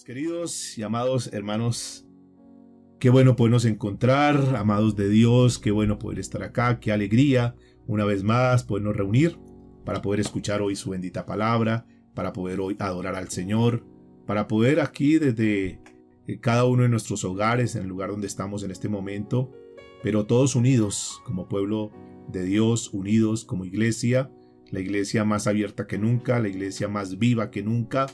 Queridos y amados hermanos, qué bueno podernos encontrar, amados de Dios, qué bueno poder estar acá, qué alegría una vez más podernos reunir para poder escuchar hoy su bendita palabra, para poder hoy adorar al Señor, para poder aquí desde cada uno de nuestros hogares, en el lugar donde estamos en este momento, pero todos unidos como pueblo de Dios, unidos como iglesia, la iglesia más abierta que nunca, la iglesia más viva que nunca,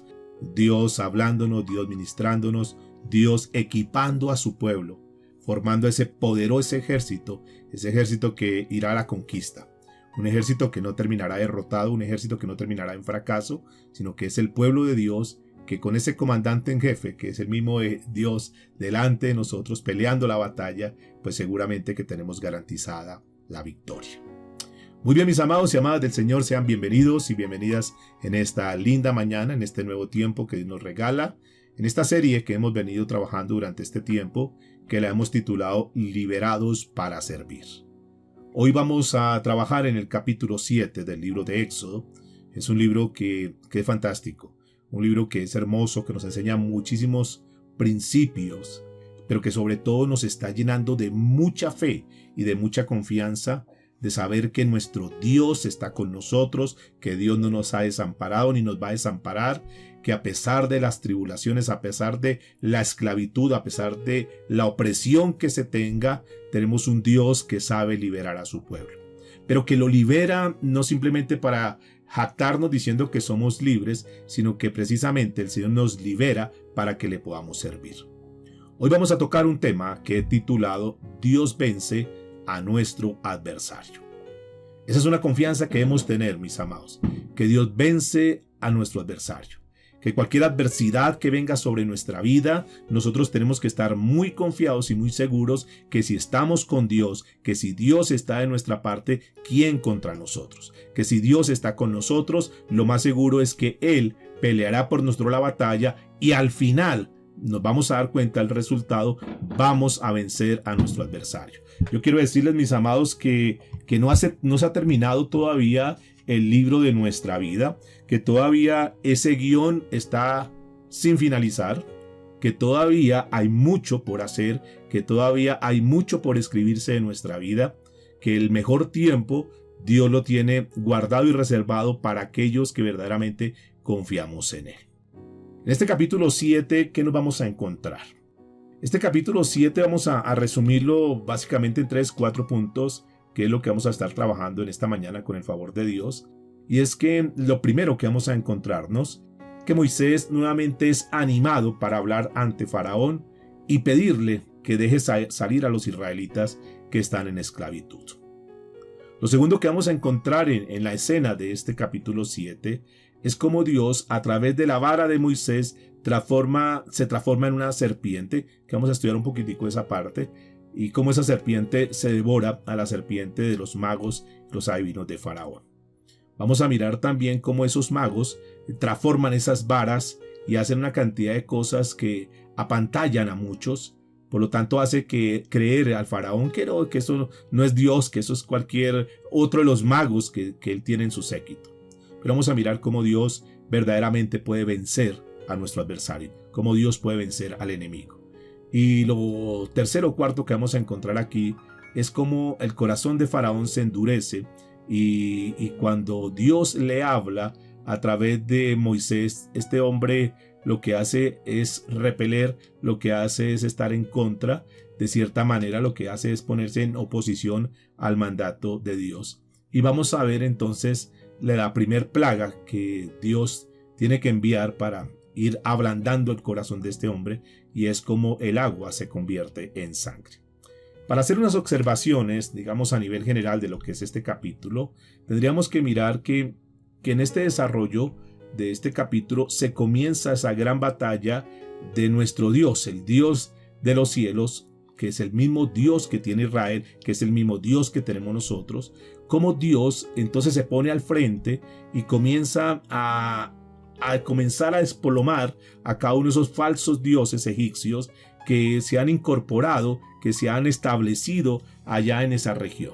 Dios hablándonos, Dios ministrándonos, Dios equipando a su pueblo, formando ese poderoso ejército que irá a la conquista. Un ejército que no terminará derrotado, un ejército que no terminará en fracaso, sino que es el pueblo de Dios, que con ese comandante en jefe, que es el mismo Dios delante de nosotros peleando la batalla, pues seguramente que tenemos garantizada la victoria. Muy bien, mis amados y amadas del Señor, sean bienvenidos y bienvenidas en esta linda mañana, en este nuevo tiempo que Dios nos regala, en esta serie que hemos venido trabajando durante este tiempo, que la hemos titulado Liberados para Servir. Hoy vamos a trabajar en el capítulo 7 del libro de Éxodo. Es un libro que es fantástico, un libro que es hermoso, que nos enseña muchísimos principios, pero que sobre todo nos está llenando de mucha fe y de mucha confianza, de saber que nuestro Dios está con nosotros, que Dios no nos ha desamparado ni nos va a desamparar, que a pesar de las tribulaciones, a pesar de la esclavitud, a pesar de la opresión que se tenga, tenemos un Dios que sabe liberar a su pueblo. Pero que lo libera no simplemente para jactarnos diciendo que somos libres, sino que precisamente el Señor nos libera para que le podamos servir. Hoy vamos a tocar un tema que he titulado Dios vence a nuestro adversario. Esa es una confianza que debemos tener, mis amados, que Dios vence a nuestro adversario, que cualquier adversidad que venga sobre nuestra vida, nosotros tenemos que estar muy confiados y muy seguros que si estamos con Dios, que si Dios está de nuestra parte, ¿quién contra nosotros? Que si Dios está con nosotros, lo más seguro es que Él peleará por nosotros la batalla y al final nos vamos a dar cuenta del resultado, vamos a vencer a nuestro adversario. Yo quiero decirles, mis amados, que no se ha terminado todavía el libro de nuestra vida, que todavía ese guión está sin finalizar, que todavía hay mucho por hacer, que todavía hay mucho por escribirse de nuestra vida, que el mejor tiempo Dios lo tiene guardado y reservado para aquellos que verdaderamente confiamos en Él. En este capítulo 7, ¿qué nos vamos a encontrar? Este capítulo 7 vamos a resumirlo básicamente en 3-4 puntos, que es lo que vamos a estar trabajando en esta mañana con el favor de Dios. Y es que lo primero que vamos a encontrarnos, que Moisés nuevamente es animado para hablar ante Faraón y pedirle que deje salir a los israelitas que están en esclavitud. Lo segundo que vamos a encontrar en la escena de este capítulo 7 es cómo Dios, a través de la vara de Moisés, se transforma en una serpiente, que vamos a estudiar un poquitico esa parte, y cómo esa serpiente se devora a la serpiente de los magos, los adivinos de Faraón. Vamos a mirar también cómo esos magos transforman esas varas y hacen una cantidad de cosas que apantallan a muchos. Por lo tanto, hace que creer al Faraón que eso no es Dios, que eso es cualquier otro de los magos que él tiene en su séquito. Pero vamos a mirar cómo Dios verdaderamente puede vencer a nuestro adversario, cómo Dios puede vencer al enemigo. Y lo tercero o cuarto que vamos a encontrar aquí es cómo el corazón de Faraón se endurece y cuando Dios le habla a través de Moisés, este hombre lo que hace es repeler, lo que hace es estar en contra, de cierta manera lo que hace es ponerse en oposición al mandato de Dios. Y vamos a ver entonces la primer plaga que Dios tiene que enviar para ir ablandando el corazón de este hombre, y es como el agua se convierte en sangre. Para hacer unas observaciones, digamos a nivel general de lo que es este capítulo, tendríamos que mirar que en este desarrollo de este capítulo se comienza esa gran batalla de nuestro Dios, el Dios de los cielos, que es el mismo Dios que tiene Israel, que es el mismo Dios que tenemos nosotros, como Dios entonces se pone al frente y comienza a comenzar a desplomar a cada uno de esos falsos dioses egipcios que se han incorporado, que se han establecido allá en esa región.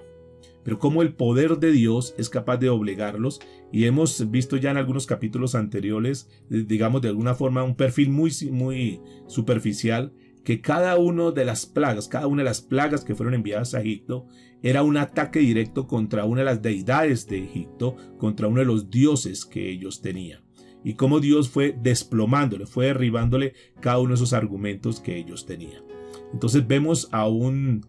pero cómo el poder de Dios es capaz de doblegarlos. Y hemos visto ya en algunos capítulos anteriores, digamos de alguna forma, un perfil muy superficial, que cada una de las plagas que fueron enviadas a Egipto era un ataque directo contra una de las deidades de Egipto, contra uno de los dioses que ellos tenían. Y cómo Dios fue desplomándole, fue derribándole cada uno de esos argumentos que ellos tenían. Entonces vemos a un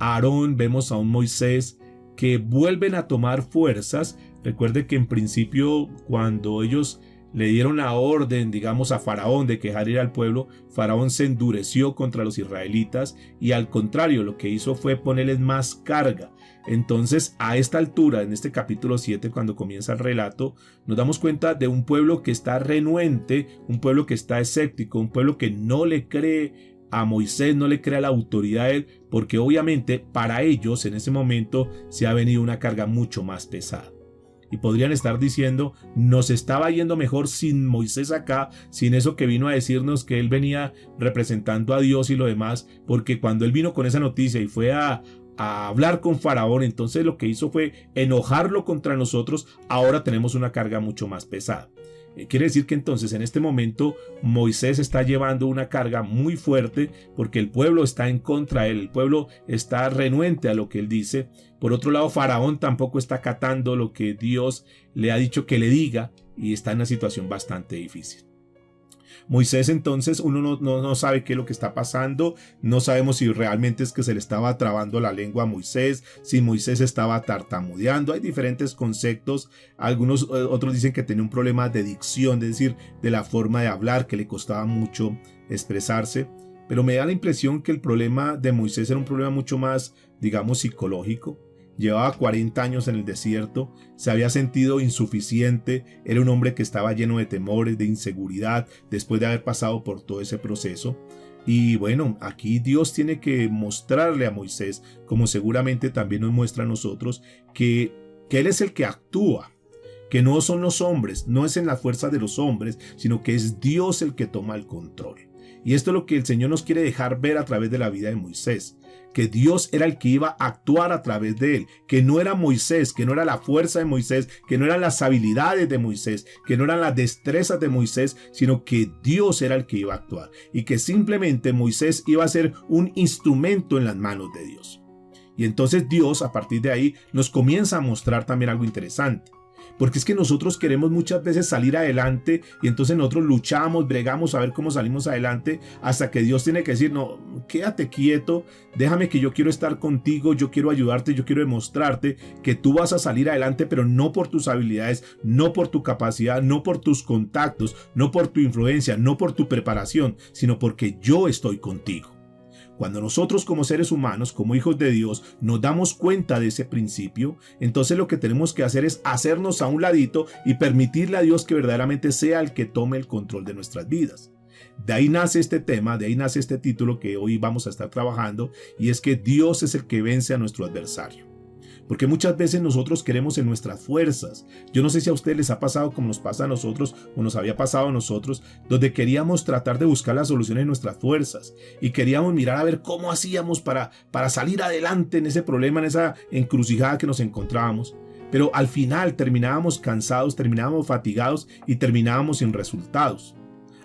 Aarón, vemos a un Moisés que vuelven a tomar fuerzas. Recuerde que en principio, cuando ellos le dieron la orden, digamos, a Faraón de que dejara ir al pueblo, Faraón se endureció contra los israelitas y al contrario, lo que hizo fue ponerles más carga. Entonces, a esta altura, en este capítulo 7, cuando comienza el relato, nos damos cuenta de un pueblo que está renuente, un pueblo que está escéptico, un pueblo que no le cree a Moisés, no le cree a la autoridad de él, porque obviamente para ellos en ese momento se ha venido una carga mucho más pesada. Y podrían estar diciendo, nos estaba yendo mejor sin Moisés acá, sin eso que vino a decirnos que él venía representando a Dios y lo demás, porque cuando él vino con esa noticia y fue a hablar con Faraón, entonces lo que hizo fue enojarlo contra nosotros. Ahora tenemos una carga mucho más pesada. Quiere decir que entonces en este momento Moisés está llevando una carga muy fuerte porque el pueblo está en contra de él, el pueblo está renuente a lo que él dice. Por otro lado, Faraón tampoco está acatando lo que Dios le ha dicho que le diga y está en una situación bastante difícil. Moisés entonces, uno no sabe qué es lo que está pasando, no sabemos si realmente es que se le estaba trabando la lengua a Moisés, si Moisés estaba tartamudeando. Hay diferentes conceptos, otros dicen que tenía un problema de dicción, es decir, de la forma de hablar, que le costaba mucho expresarse, pero me da la impresión que el problema de Moisés era un problema mucho más, digamos, psicológico. Llevaba 40 años en el desierto, se había sentido insuficiente, era un hombre que estaba lleno de temores, de inseguridad, después de haber pasado por todo ese proceso. Y bueno, aquí Dios tiene que mostrarle a Moisés, como seguramente también nos muestra a nosotros, que Él es el que actúa, que no son los hombres, no es en la fuerza de los hombres, sino que es Dios el que toma el control. Y esto es lo que el Señor nos quiere dejar ver a través de la vida de Moisés, que Dios era el que iba a actuar a través de él, que no era Moisés, que no era la fuerza de Moisés, que no eran las habilidades de Moisés, que no eran las destrezas de Moisés, sino que Dios era el que iba a actuar y que simplemente Moisés iba a ser un instrumento en las manos de Dios. Y entonces Dios, a partir de ahí, nos comienza a mostrar también algo interesante. Porque es que nosotros queremos muchas veces salir adelante y entonces nosotros luchamos, bregamos a ver cómo salimos adelante hasta que Dios tiene que decir, no, quédate quieto, déjame que yo quiero estar contigo, yo quiero ayudarte, yo quiero demostrarte que tú vas a salir adelante, pero no por tus habilidades, no por tu capacidad, no por tus contactos, no por tu influencia, no por tu preparación, sino porque yo estoy contigo. Cuando nosotros como seres humanos, como hijos de Dios, nos damos cuenta de ese principio, entonces lo que tenemos que hacer es hacernos a un ladito y permitirle a Dios que verdaderamente sea el que tome el control de nuestras vidas. De ahí nace este tema, de ahí nace este título que hoy vamos a estar trabajando, y es que Dios es el que vence a nuestro adversario. Porque muchas veces nosotros queremos en nuestras fuerzas. Yo no sé si a ustedes les ha pasado como nos pasa a nosotros o nos había pasado a nosotros, donde queríamos tratar de buscar las soluciones en nuestras fuerzas y queríamos mirar a ver cómo hacíamos para salir adelante en ese problema, en esa encrucijada que nos encontrábamos. Pero al final terminábamos cansados, terminábamos fatigados y terminábamos sin resultados.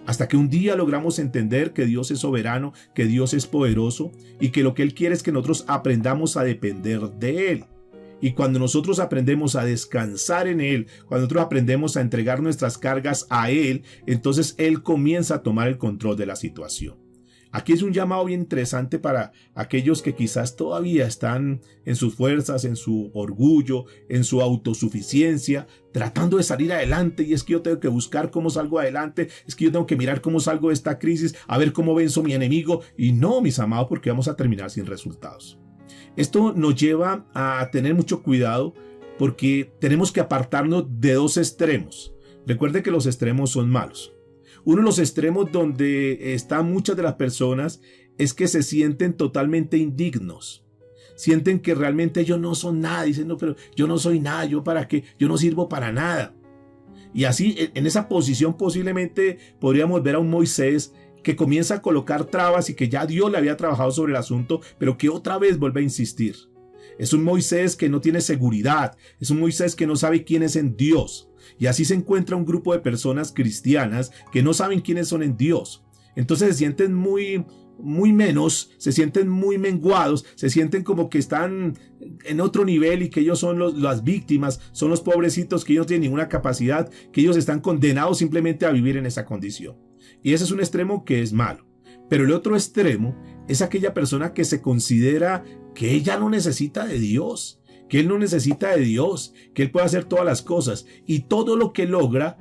Hasta que un día logramos entender que Dios es soberano, que Dios es poderoso y que lo que Él quiere es que nosotros aprendamos a depender de Él. Y cuando nosotros aprendemos a descansar en Él, cuando nosotros aprendemos a entregar nuestras cargas a Él, entonces Él comienza a tomar el control de la situación. Aquí es un llamado bien interesante para aquellos que quizás todavía están en sus fuerzas, en su orgullo, en su autosuficiencia, tratando de salir adelante. Y es que yo tengo que buscar cómo salgo adelante, es que yo tengo que mirar cómo salgo de esta crisis, a ver cómo venzo a mi enemigo. Y no, mis amados, porque vamos a terminar sin resultados. Esto nos lleva a tener mucho cuidado porque tenemos que apartarnos de dos extremos. Recuerde que los extremos son malos. Uno de los extremos donde están muchas de las personas es que se sienten totalmente indignos. Sienten que realmente ellos no son nada. Dicen, no, pero yo no soy nada, ¿yo para qué? Yo no sirvo para nada. Y así, en esa posición posiblemente podríamos ver a un Moisés que comienza a colocar trabas y que ya Dios le había trabajado sobre el asunto, pero que otra vez vuelve a insistir. Es un Moisés que no tiene seguridad, es un Moisés que no sabe quién es en Dios. Y así se encuentra un grupo de personas cristianas que no saben quiénes son en Dios. Entonces se sienten muy menos, se sienten muy menguados, se sienten como que están en otro nivel y que ellos son las víctimas, son los pobrecitos, que ellos no tienen ninguna capacidad, que ellos están condenados simplemente a vivir en esa condición. Y ese es un extremo que es malo. Pero el otro extremo es aquella persona que se considera que ella no necesita de Dios, que él no necesita de Dios, que él puede hacer todas las cosas y todo lo que logra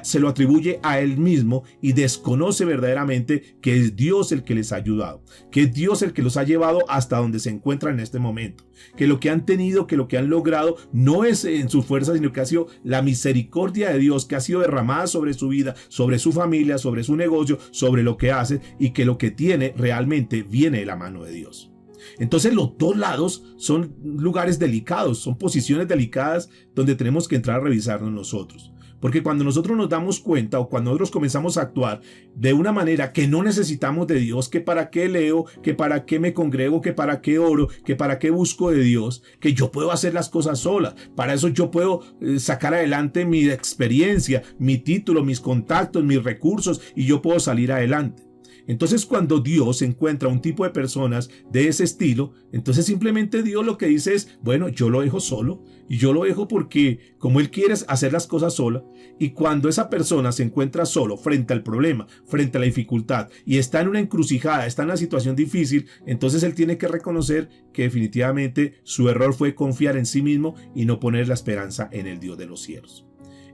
se lo atribuye a él mismo y desconoce verdaderamente que es Dios el que les ha ayudado, que es Dios el que los ha llevado hasta donde se encuentran en este momento, que lo que han tenido, que lo que han logrado no es en su fuerza, sino que ha sido la misericordia de Dios que ha sido derramada sobre su vida, sobre su familia, sobre su negocio, sobre lo que hace, y que lo que tiene realmente viene de la mano de Dios. Entonces los dos lados son lugares delicados, son posiciones delicadas donde tenemos que entrar a revisarnos nosotros. Porque cuando nosotros nos damos cuenta o cuando nosotros comenzamos a actuar de una manera que no necesitamos de Dios, que para qué leo, que para qué me congrego, que para qué oro, que para qué busco de Dios, que yo puedo hacer las cosas sola. Para eso yo puedo sacar adelante mi experiencia, mi título, mis contactos, mis recursos, y yo puedo salir adelante. Entonces cuando Dios encuentra un tipo de personas de ese estilo, entonces simplemente Dios lo que dice es, bueno, yo lo dejo solo, y yo lo dejo porque como Él quiere hacer las cosas sola, y cuando esa persona se encuentra solo frente al problema, frente a la dificultad, y está en una encrucijada, está en una situación difícil, entonces Él tiene que reconocer que definitivamente su error fue confiar en sí mismo y no poner la esperanza en el Dios de los cielos.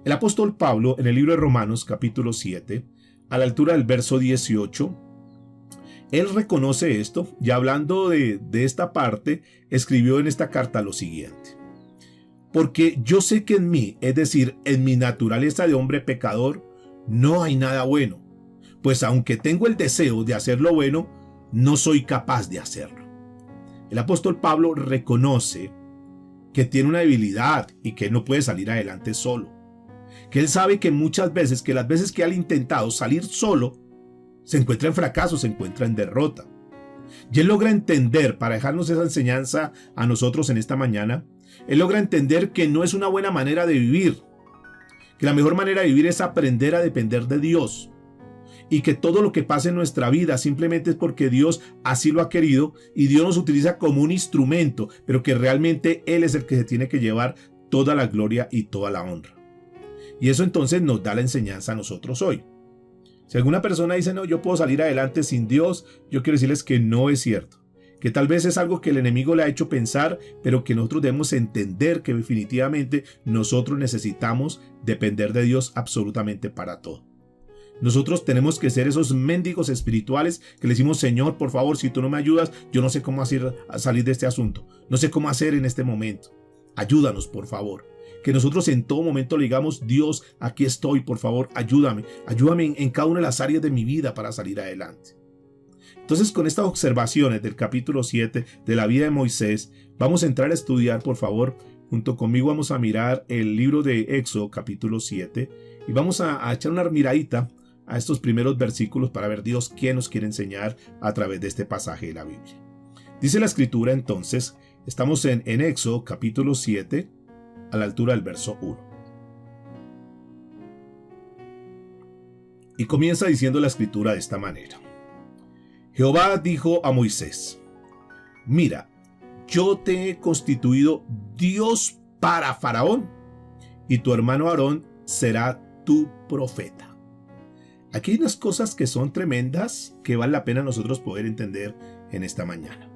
El apóstol Pablo, en el libro de Romanos, capítulo 7, a la altura del verso 18, él reconoce esto y hablando de esta parte, escribió en esta carta lo siguiente: porque yo sé que en mí, es decir, en mi naturaleza de hombre pecador, no hay nada bueno, pues aunque tengo el deseo de hacer lo bueno, no soy capaz de hacerlo. El apóstol Pablo reconoce que tiene una debilidad y que él no puede salir adelante solo. Que él sabe que muchas veces, que las veces que él ha intentado salir solo, se encuentra en fracaso, se encuentra en derrota. Y él logra entender, para dejarnos esa enseñanza a nosotros en esta mañana, él logra entender que no es una buena manera de vivir, que la mejor manera de vivir es aprender a depender de Dios, y que todo lo que pasa en nuestra vida simplemente es porque Dios así lo ha querido, y Dios nos utiliza como un instrumento, pero que realmente Él es el que se tiene que llevar toda la gloria y toda la honra. Y eso entonces nos da la enseñanza a nosotros hoy. Si alguna persona dice, no, yo puedo salir adelante sin Dios, yo quiero decirles que no es cierto. Que tal vez es algo que el enemigo le ha hecho pensar, pero que nosotros debemos entender que definitivamente nosotros necesitamos depender de Dios absolutamente para todo. Nosotros tenemos que ser esos mendigos espirituales que le decimos, Señor, por favor, si tú no me ayudas, yo no sé cómo hacer a salir de este asunto. No sé cómo hacer en este momento. Ayúdanos, por favor. Que nosotros en todo momento le digamos, Dios, aquí estoy, por favor, ayúdame en cada una de las áreas de mi vida para salir adelante. Entonces, con estas observaciones del capítulo 7 de la vida de Moisés, vamos a entrar a estudiar, por favor, junto conmigo vamos a mirar el libro de Éxodo, capítulo 7, y vamos a echar una miradita a estos primeros versículos para ver Dios qué nos quiere enseñar a través de este pasaje de la Biblia. Dice la escritura entonces, estamos en Éxodo, capítulo 7, a la altura del verso 1. Y comienza diciendo la escritura de esta manera. Jehová dijo a Moisés, mira, yo te he constituido Dios para Faraón, y tu hermano Aarón será tu profeta. Aquí hay unas cosas que son tremendas que vale la pena nosotros poder entender en esta mañana.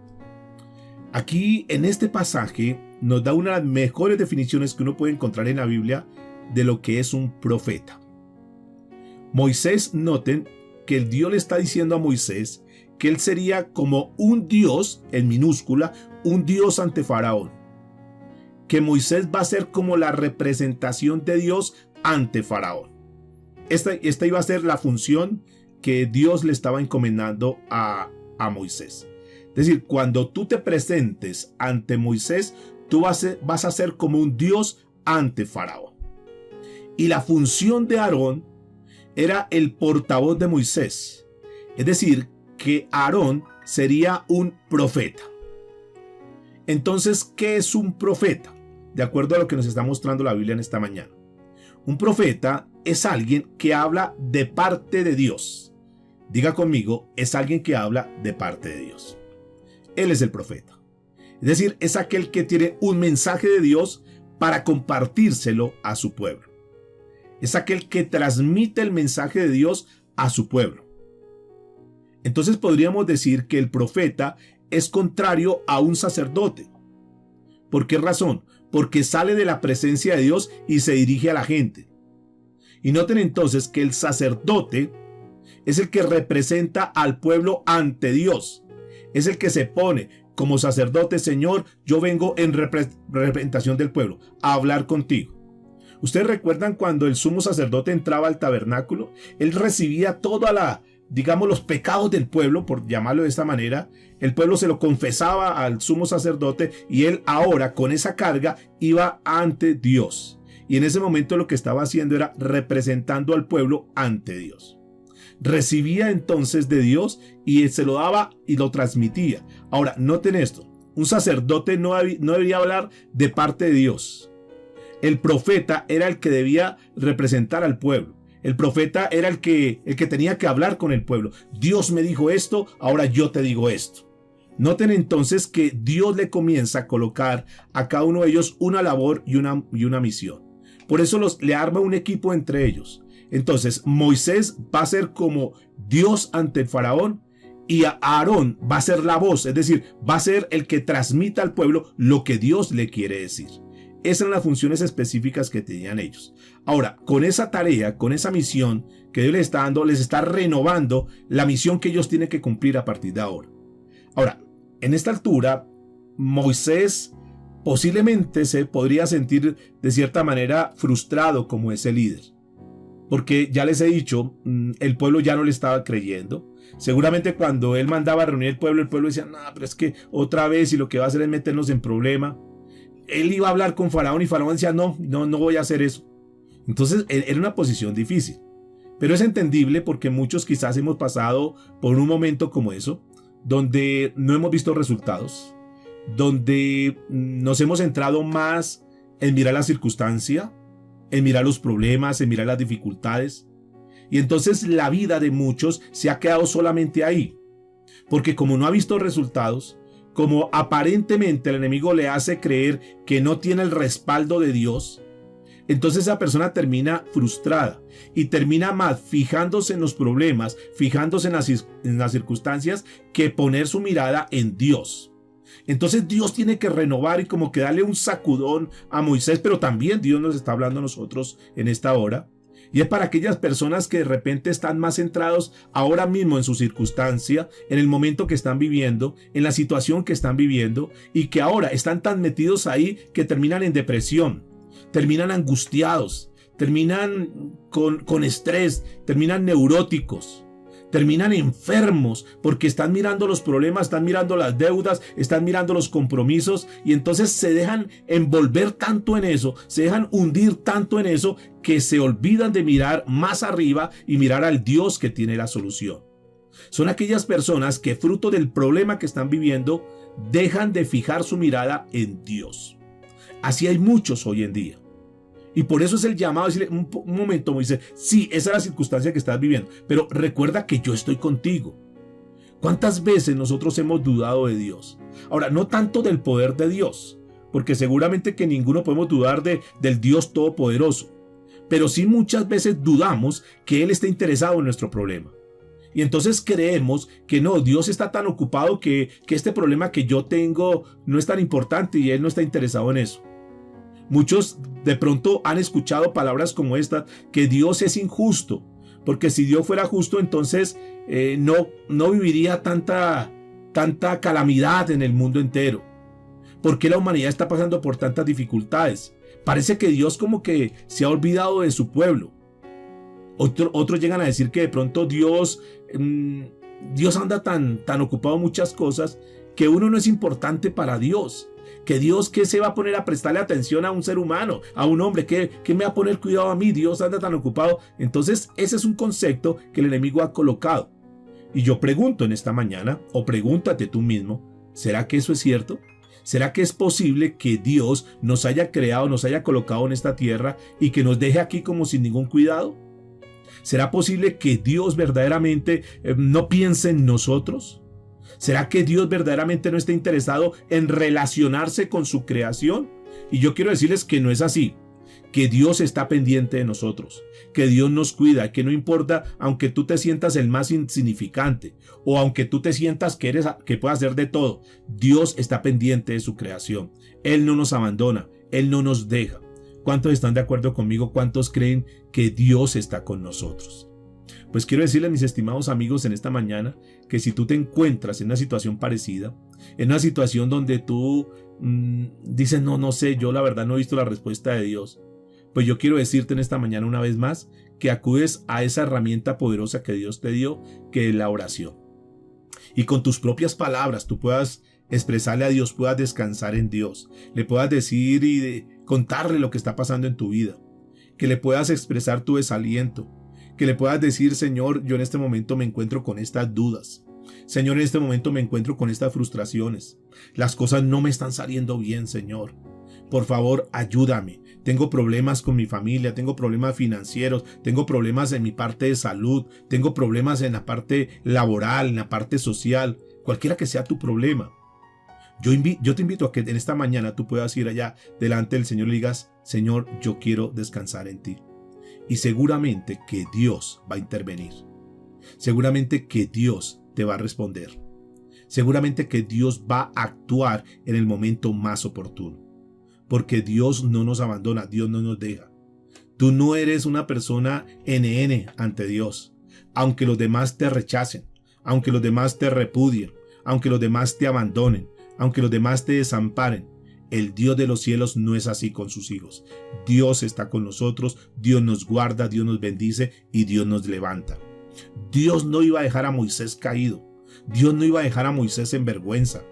Aquí en este pasaje nos da una de las mejores definiciones que uno puede encontrar en la Biblia de lo que es un profeta. Moisés, noten que el Dios le está diciendo a Moisés que él sería como un Dios, en minúscula, un Dios ante Faraón. Que Moisés va a ser como la representación de Dios ante Faraón. Esta iba a ser la función que Dios le estaba encomendando a Moisés. Es decir, cuando tú te presentes ante Moisés, tú vas a ser como un Dios ante Faraón. Y la función de Aarón era el portavoz de Moisés. Es decir, que Aarón sería un profeta. Entonces, ¿qué es un profeta? De acuerdo a lo que nos está mostrando la Biblia en esta mañana. Un profeta es alguien que habla de parte de Dios. Diga conmigo, es alguien que habla de parte de Dios. Él es el profeta. Es decir, es aquel que tiene un mensaje de Dios para compartírselo a su pueblo. Es aquel que transmite el mensaje de Dios a su pueblo. Entonces podríamos decir que el profeta es contrario a un sacerdote. ¿Por qué razón? Porque sale de la presencia de Dios y se dirige a la gente. Y noten entonces que el sacerdote es el que representa al pueblo ante Dios. Es el que se pone como sacerdote. Señor, yo vengo en representación del pueblo a hablar contigo. ¿Ustedes recuerdan cuando el sumo sacerdote entraba al tabernáculo? Él recibía toda la, digamos, los pecados del pueblo, por llamarlo de esta manera. El pueblo se lo confesaba al sumo sacerdote y él ahora con esa carga iba ante Dios. Y en ese momento lo que estaba haciendo era representando al pueblo ante Dios. Recibía entonces de Dios y se lo daba y lo transmitía. Ahora, noten esto. Un sacerdote no debería hablar de parte de Dios. El profeta era el que debía representar al pueblo. El profeta era el que tenía que hablar con el pueblo. Dios me dijo esto, ahora yo te digo esto. Noten entonces que Dios le comienza a colocar a cada uno de ellos una labor y una misión. Por eso le arma un equipo entre ellos. Entonces Moisés va a ser como Dios ante el faraón y Aarón va a ser la voz, es decir, va a ser el que transmita al pueblo lo que Dios le quiere decir. Esas eran las funciones específicas que tenían ellos. Ahora, con esa tarea, con esa misión que Dios les está dando, les está renovando la misión que ellos tienen que cumplir a partir de ahora. Ahora, en esta altura, Moisés posiblemente se podría sentir de cierta manera frustrado como ese líder. Porque ya les he dicho, el pueblo ya no le estaba creyendo. Seguramente cuando él mandaba a reunir el pueblo decía, no, pero es que otra vez y lo que va a hacer es meternos en problema. Él iba a hablar con Faraón y Faraón decía, no voy a hacer eso. Entonces era una posición difícil. Pero es entendible porque muchos quizás hemos pasado por un momento como eso, donde no hemos visto resultados, donde nos hemos centrado más en mirar la circunstancia, en mirar los problemas, en mirar las dificultades. Y entonces la vida de muchos se ha quedado solamente ahí. Porque como no ha visto resultados, como aparentemente el enemigo le hace creer que no tiene el respaldo de Dios, entonces esa persona termina frustrada y termina más fijándose en los problemas, fijándose en las circunstancias, que poner su mirada en Dios. Entonces Dios tiene que renovar y como que darle un sacudón a Moisés, pero también Dios nos está hablando a nosotros en esta hora. Y es para aquellas personas que de repente están más centrados ahora mismo en su circunstancia, en el momento que están viviendo, en la situación que están viviendo, y que ahora están tan metidos ahí que terminan en depresión, terminan angustiados, terminan con estrés, terminan neuróticos. Terminan enfermos porque están mirando los problemas, están mirando las deudas, están mirando los compromisos y entonces se dejan envolver tanto en eso, se dejan hundir tanto en eso que se olvidan de mirar más arriba y mirar al Dios que tiene la solución. Son aquellas personas que fruto del problema que están viviendo dejan de fijar su mirada en Dios. Así hay muchos hoy en día. Y por eso es el llamado a decirle, un momento, Moisés, sí, esa es la circunstancia que estás viviendo, pero recuerda que yo estoy contigo. ¿Cuántas veces nosotros hemos dudado de Dios? Ahora, no tanto del poder de Dios, porque seguramente que ninguno podemos dudar del Dios Todopoderoso, pero sí muchas veces dudamos que Él esté interesado en nuestro problema. Y entonces creemos que no, Dios está tan ocupado que este problema que yo tengo no es tan importante y Él no está interesado en eso. Muchos de pronto han escuchado palabras como esta, que Dios es injusto, porque si Dios fuera justo, entonces no viviría tanta calamidad en el mundo entero. ¿Por qué la humanidad está pasando por tantas dificultades? Parece que Dios como que se ha olvidado de su pueblo. Otros llegan a decir que de pronto Dios anda tan ocupado en muchas cosas que uno no es importante para Dios. Que Dios, ¿qué se va a poner a prestarle atención a un ser humano, a un hombre? ¿Qué me va a poner cuidado a mí? Dios anda tan ocupado. Entonces ese es un concepto que el enemigo ha colocado. Y yo pregunto en esta mañana, o pregúntate tú mismo, ¿será que eso es cierto? ¿Será que es posible que Dios nos haya creado, nos haya colocado en esta tierra y que nos deje aquí como sin ningún cuidado? ¿Será posible que Dios verdaderamente no piense en nosotros? ¿Será que Dios verdaderamente no está interesado en relacionarse con su creación? Y yo quiero decirles que no es así, que Dios está pendiente de nosotros, que Dios nos cuida, que no importa, aunque tú te sientas el más insignificante o aunque tú te sientas que puedes hacer de todo, Dios está pendiente de su creación. Él no nos abandona, Él no nos deja. ¿Cuántos están de acuerdo conmigo? ¿Cuántos creen que Dios está con nosotros? Pues quiero decirles, mis estimados amigos, en esta mañana, que si tú te encuentras en una situación parecida, en una situación donde tú dices, no sé, yo la verdad no he visto la respuesta de Dios, pues yo quiero decirte en esta mañana una vez más que acudes a esa herramienta poderosa que Dios te dio, que es la oración. Y con tus propias palabras tú puedas expresarle a Dios, puedas descansar en Dios, le puedas decir y contarle lo que está pasando en tu vida, que le puedas expresar tu desaliento, que le puedas decir, Señor, yo en este momento me encuentro con estas dudas. Señor, en este momento me encuentro con estas frustraciones. Las cosas no me están saliendo bien, Señor. Por favor, ayúdame. Tengo problemas con mi familia, tengo problemas financieros, tengo problemas en mi parte de salud, tengo problemas en la parte laboral, en la parte social, cualquiera que sea tu problema. Yo te invito a que en esta mañana tú puedas ir allá delante del Señor y le digas, Señor, yo quiero descansar en ti. Y seguramente que Dios va a intervenir. Seguramente que Dios te va a responder. Seguramente que Dios va a actuar en el momento más oportuno. Porque Dios no nos abandona, Dios no nos deja. Tú no eres una persona NN ante Dios. Aunque los demás te rechacen, aunque los demás te repudien, aunque los demás te abandonen, aunque los demás te desamparen, el Dios de los cielos no es así con sus hijos. Dios está con nosotros, Dios nos guarda, Dios nos bendice y Dios nos levanta. Dios no iba a dejar a Moisés caído. Dios no iba a dejar a Moisés en vergüenza.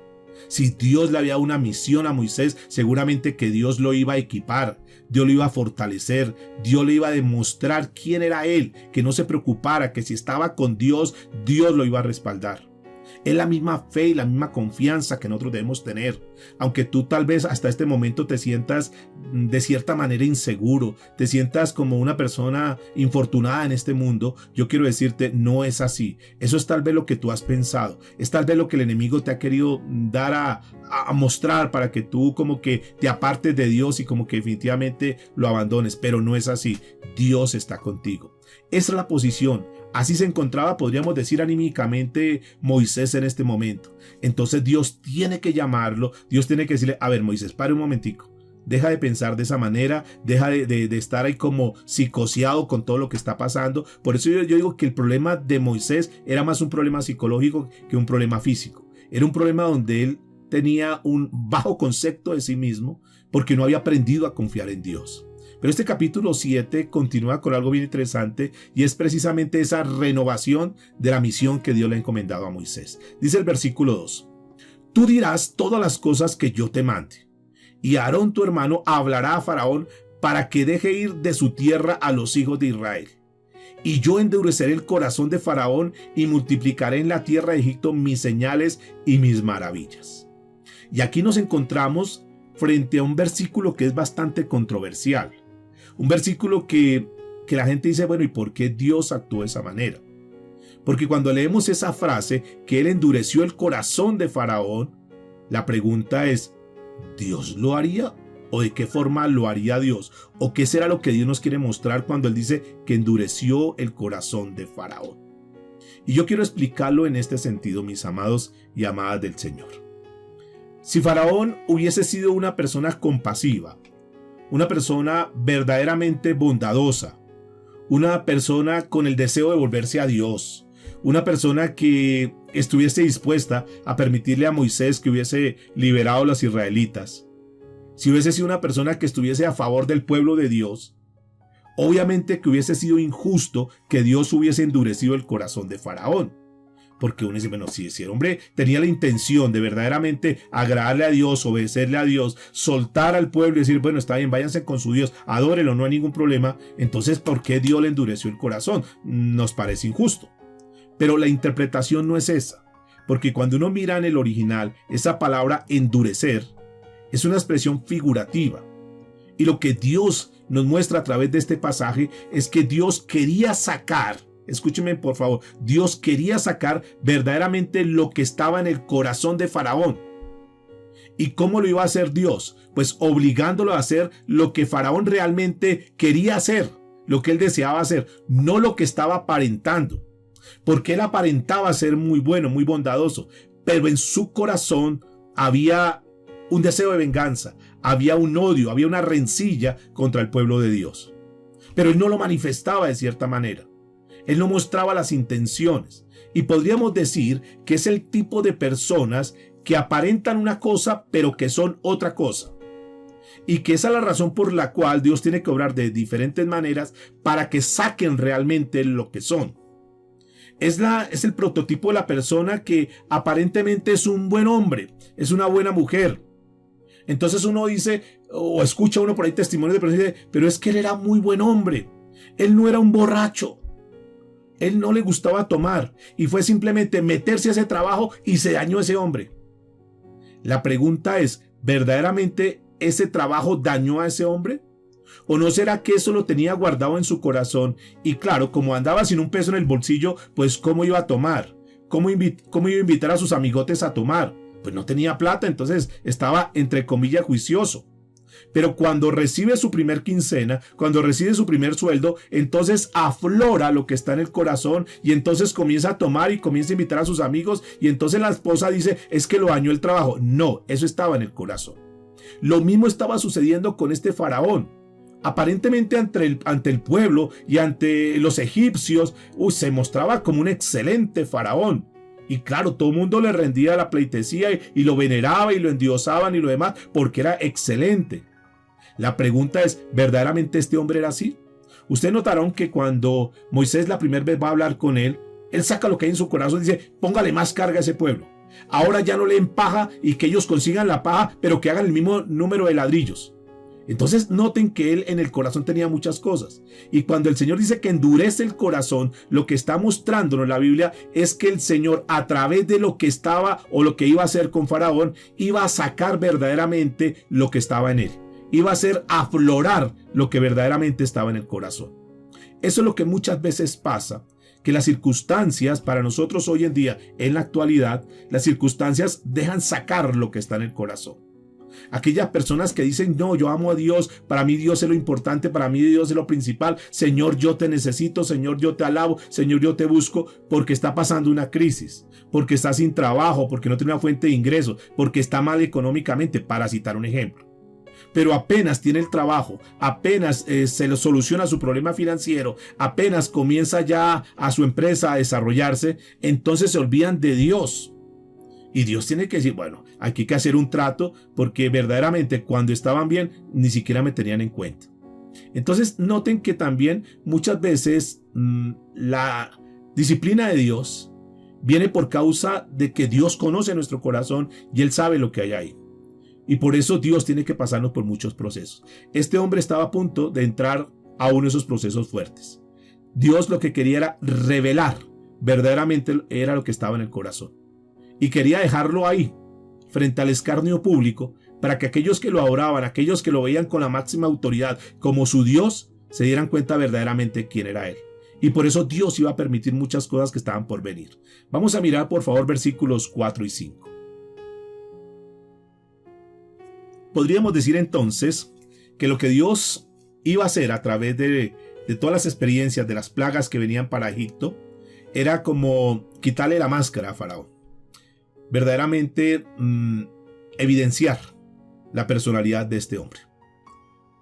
Si Dios le había dado una misión a Moisés, seguramente que Dios lo iba a equipar, Dios lo iba a fortalecer, Dios le iba a demostrar quién era él, que no se preocupara, que si estaba con Dios, Dios lo iba a respaldar. Es la misma fe y la misma confianza que nosotros debemos tener. Aunque tú tal vez hasta este momento te sientas de cierta manera inseguro, te sientas como una persona infortunada en este mundo, yo quiero decirte, no es así. Eso es tal vez lo que tú has pensado. Es tal vez lo que el enemigo te ha querido dar a mostrar para que tú como que te apartes de Dios y como que definitivamente lo abandones. Pero no es así. Dios está contigo. Esa es la posición. Así se encontraba, podríamos decir anímicamente, Moisés en este momento. Entonces Dios tiene que llamarlo, Dios tiene que decirle, a ver Moisés, pare un momentico, deja de pensar de esa manera, deja de estar ahí como psicoseado con todo lo que está pasando. Por eso yo digo que el problema de Moisés era más un problema psicológico que un problema físico. Era un problema donde él tenía un bajo concepto de sí mismo porque no había aprendido a confiar en Dios. Pero este capítulo 7 continúa con algo bien interesante y es precisamente esa renovación de la misión que Dios le ha encomendado a Moisés. Dice el versículo 2, tú dirás todas las cosas que yo te mande, y Aarón tu hermano hablará a Faraón para que deje ir de su tierra a los hijos de Israel. Y yo endureceré el corazón de Faraón y multiplicaré en la tierra de Egipto mis señales y mis maravillas. Y aquí nos encontramos frente a un versículo que es bastante controversial. Un versículo que la gente dice, bueno, ¿y por qué Dios actuó de esa manera? Porque cuando leemos esa frase, que él endureció el corazón de Faraón, la pregunta es, ¿Dios lo haría? ¿O de qué forma lo haría Dios? ¿O qué será lo que Dios nos quiere mostrar cuando él dice que endureció el corazón de Faraón? Y yo quiero explicarlo en este sentido, mis amados y amadas del Señor. Si Faraón hubiese sido una persona compasiva, una persona verdaderamente bondadosa, una persona con el deseo de volverse a Dios, una persona que estuviese dispuesta a permitirle a Moisés que hubiese liberado a los israelitas, si hubiese sido una persona que estuviese a favor del pueblo de Dios, obviamente que hubiese sido injusto que Dios hubiese endurecido el corazón de Faraón. Porque uno dice, bueno, si ese hombre tenía la intención de verdaderamente agradarle a Dios, obedecerle a Dios, soltar al pueblo y decir, bueno, está bien, váyanse con su Dios, adórenlo, no hay ningún problema, entonces, ¿por qué Dios le endureció el corazón? Nos parece injusto. Pero la interpretación no es esa, porque cuando uno mira en el original, esa palabra endurecer Es una expresión figurativa. Y lo que Dios nos muestra a través de este pasaje es que Dios quería sacar, escúcheme por favor, Dios quería sacar verdaderamente lo que estaba en el corazón de Faraón. ¿Y cómo lo iba a hacer Dios? Pues obligándolo a hacer lo que Faraón realmente quería hacer, lo que él deseaba hacer, no lo que estaba aparentando. Porque él aparentaba ser muy bueno, muy bondadoso, pero en su corazón había un deseo de venganza, había un odio, había una rencilla contra el pueblo de Dios. Pero él no lo manifestaba de cierta manera. Él no mostraba las intenciones. Y podríamos decir que es el tipo de personas que aparentan una cosa, pero que son otra cosa. Y que esa es la razón por la cual Dios tiene que obrar de diferentes maneras para que saquen realmente lo que son. Es el prototipo de la persona que aparentemente es un buen hombre, es una buena mujer. Entonces uno dice, o escucha uno por ahí testimonios de personas que dicen, pero es que él era muy buen hombre, él no era un borracho, él no le gustaba tomar y fue simplemente meterse a ese trabajo y se dañó ese hombre. La pregunta es, ¿verdaderamente ese trabajo dañó a ese hombre? ¿O no será que eso lo tenía guardado en su corazón? Y claro, como andaba sin un peso en el bolsillo, pues ¿cómo iba a tomar? ¿Cómo iba a invitar a sus amigotes a tomar? Pues no tenía plata, entonces estaba entre comillas juicioso. Pero cuando recibe su primer quincena, cuando recibe su primer sueldo, entonces aflora lo que está en el corazón y entonces comienza a tomar y comienza a invitar a sus amigos y entonces la esposa dice, es que lo dañó el trabajo. No, eso estaba en el corazón. Lo mismo estaba sucediendo con este faraón. Aparentemente ante el pueblo y ante los egipcios, se mostraba como un excelente faraón. Y claro, todo el mundo le rendía la pleitesía y lo veneraba y lo endiosaban y lo demás porque era excelente. La pregunta es, ¿verdaderamente este hombre era así? Ustedes notaron que cuando Moisés la primera vez va a hablar con él, él saca lo que hay en su corazón y dice, póngale más carga a ese pueblo. Ahora ya no le den paja y que ellos consigan la paja, pero que hagan el mismo número de ladrillos. Entonces noten que él en el corazón tenía muchas cosas. Y cuando el Señor dice que endurece el corazón, lo que está mostrándonos la Biblia es que el Señor, a través de lo que estaba o lo que iba a hacer con Faraón, iba a sacar verdaderamente lo que estaba en él. Iba a hacer aflorar lo que verdaderamente estaba en el corazón. Eso es lo que muchas veces pasa, que las circunstancias para nosotros hoy en día, en la actualidad, las circunstancias dejan sacar lo que está en el corazón. Aquellas personas que dicen, no, yo amo a Dios, para mí Dios es lo importante, para mí Dios es lo principal, Señor, yo te necesito, Señor, yo te alabo, Señor, yo te busco, porque está pasando una crisis, porque está sin trabajo, porque no tiene una fuente de ingresos, porque está mal económicamente, para citar un ejemplo. Pero apenas tiene el trabajo, apenas se le soluciona su problema financiero, apenas comienza ya a su empresa a desarrollarse, entonces se olvidan de Dios. Y Dios tiene que decir, bueno, aquí hay que hacer un trato porque verdaderamente cuando estaban bien ni siquiera me tenían en cuenta. Entonces noten que también muchas veces la disciplina de Dios viene por causa de que Dios conoce nuestro corazón y Él sabe lo que hay ahí. Y por eso Dios tiene que pasarnos por muchos procesos. Este hombre estaba a punto de entrar a uno de esos procesos fuertes. Dios lo que quería era revelar verdaderamente era lo que estaba en el corazón. Y quería dejarlo ahí, frente al escarnio público, para que aquellos que lo adoraban, aquellos que lo veían con la máxima autoridad como su Dios, se dieran cuenta verdaderamente quién era Él. Y por eso Dios iba a permitir muchas cosas que estaban por venir. Vamos a mirar por favor versículos 4 y 5. Podríamos decir entonces que lo que Dios iba a hacer a través de todas las experiencias de las plagas que venían para Egipto, era como quitarle la máscara a Faraón. Verdaderamente evidenciar la personalidad de este hombre.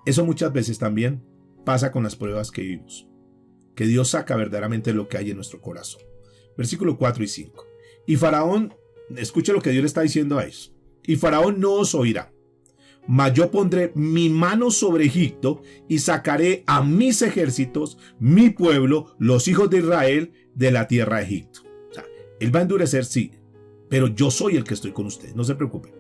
Eso muchas veces también pasa con las pruebas que vivimos, que Dios saca verdaderamente lo que hay en nuestro corazón. Versículo 4 y 5. Y Faraón, escuche lo que Dios le está diciendo a ellos. Y Faraón no os oirá, mas yo pondré mi mano sobre Egipto y sacaré a mis ejércitos, mi pueblo, los hijos de Israel, de la tierra de Egipto. O sea, él va a endurecer, sí, pero yo soy el que estoy con ustedes, no se preocupen.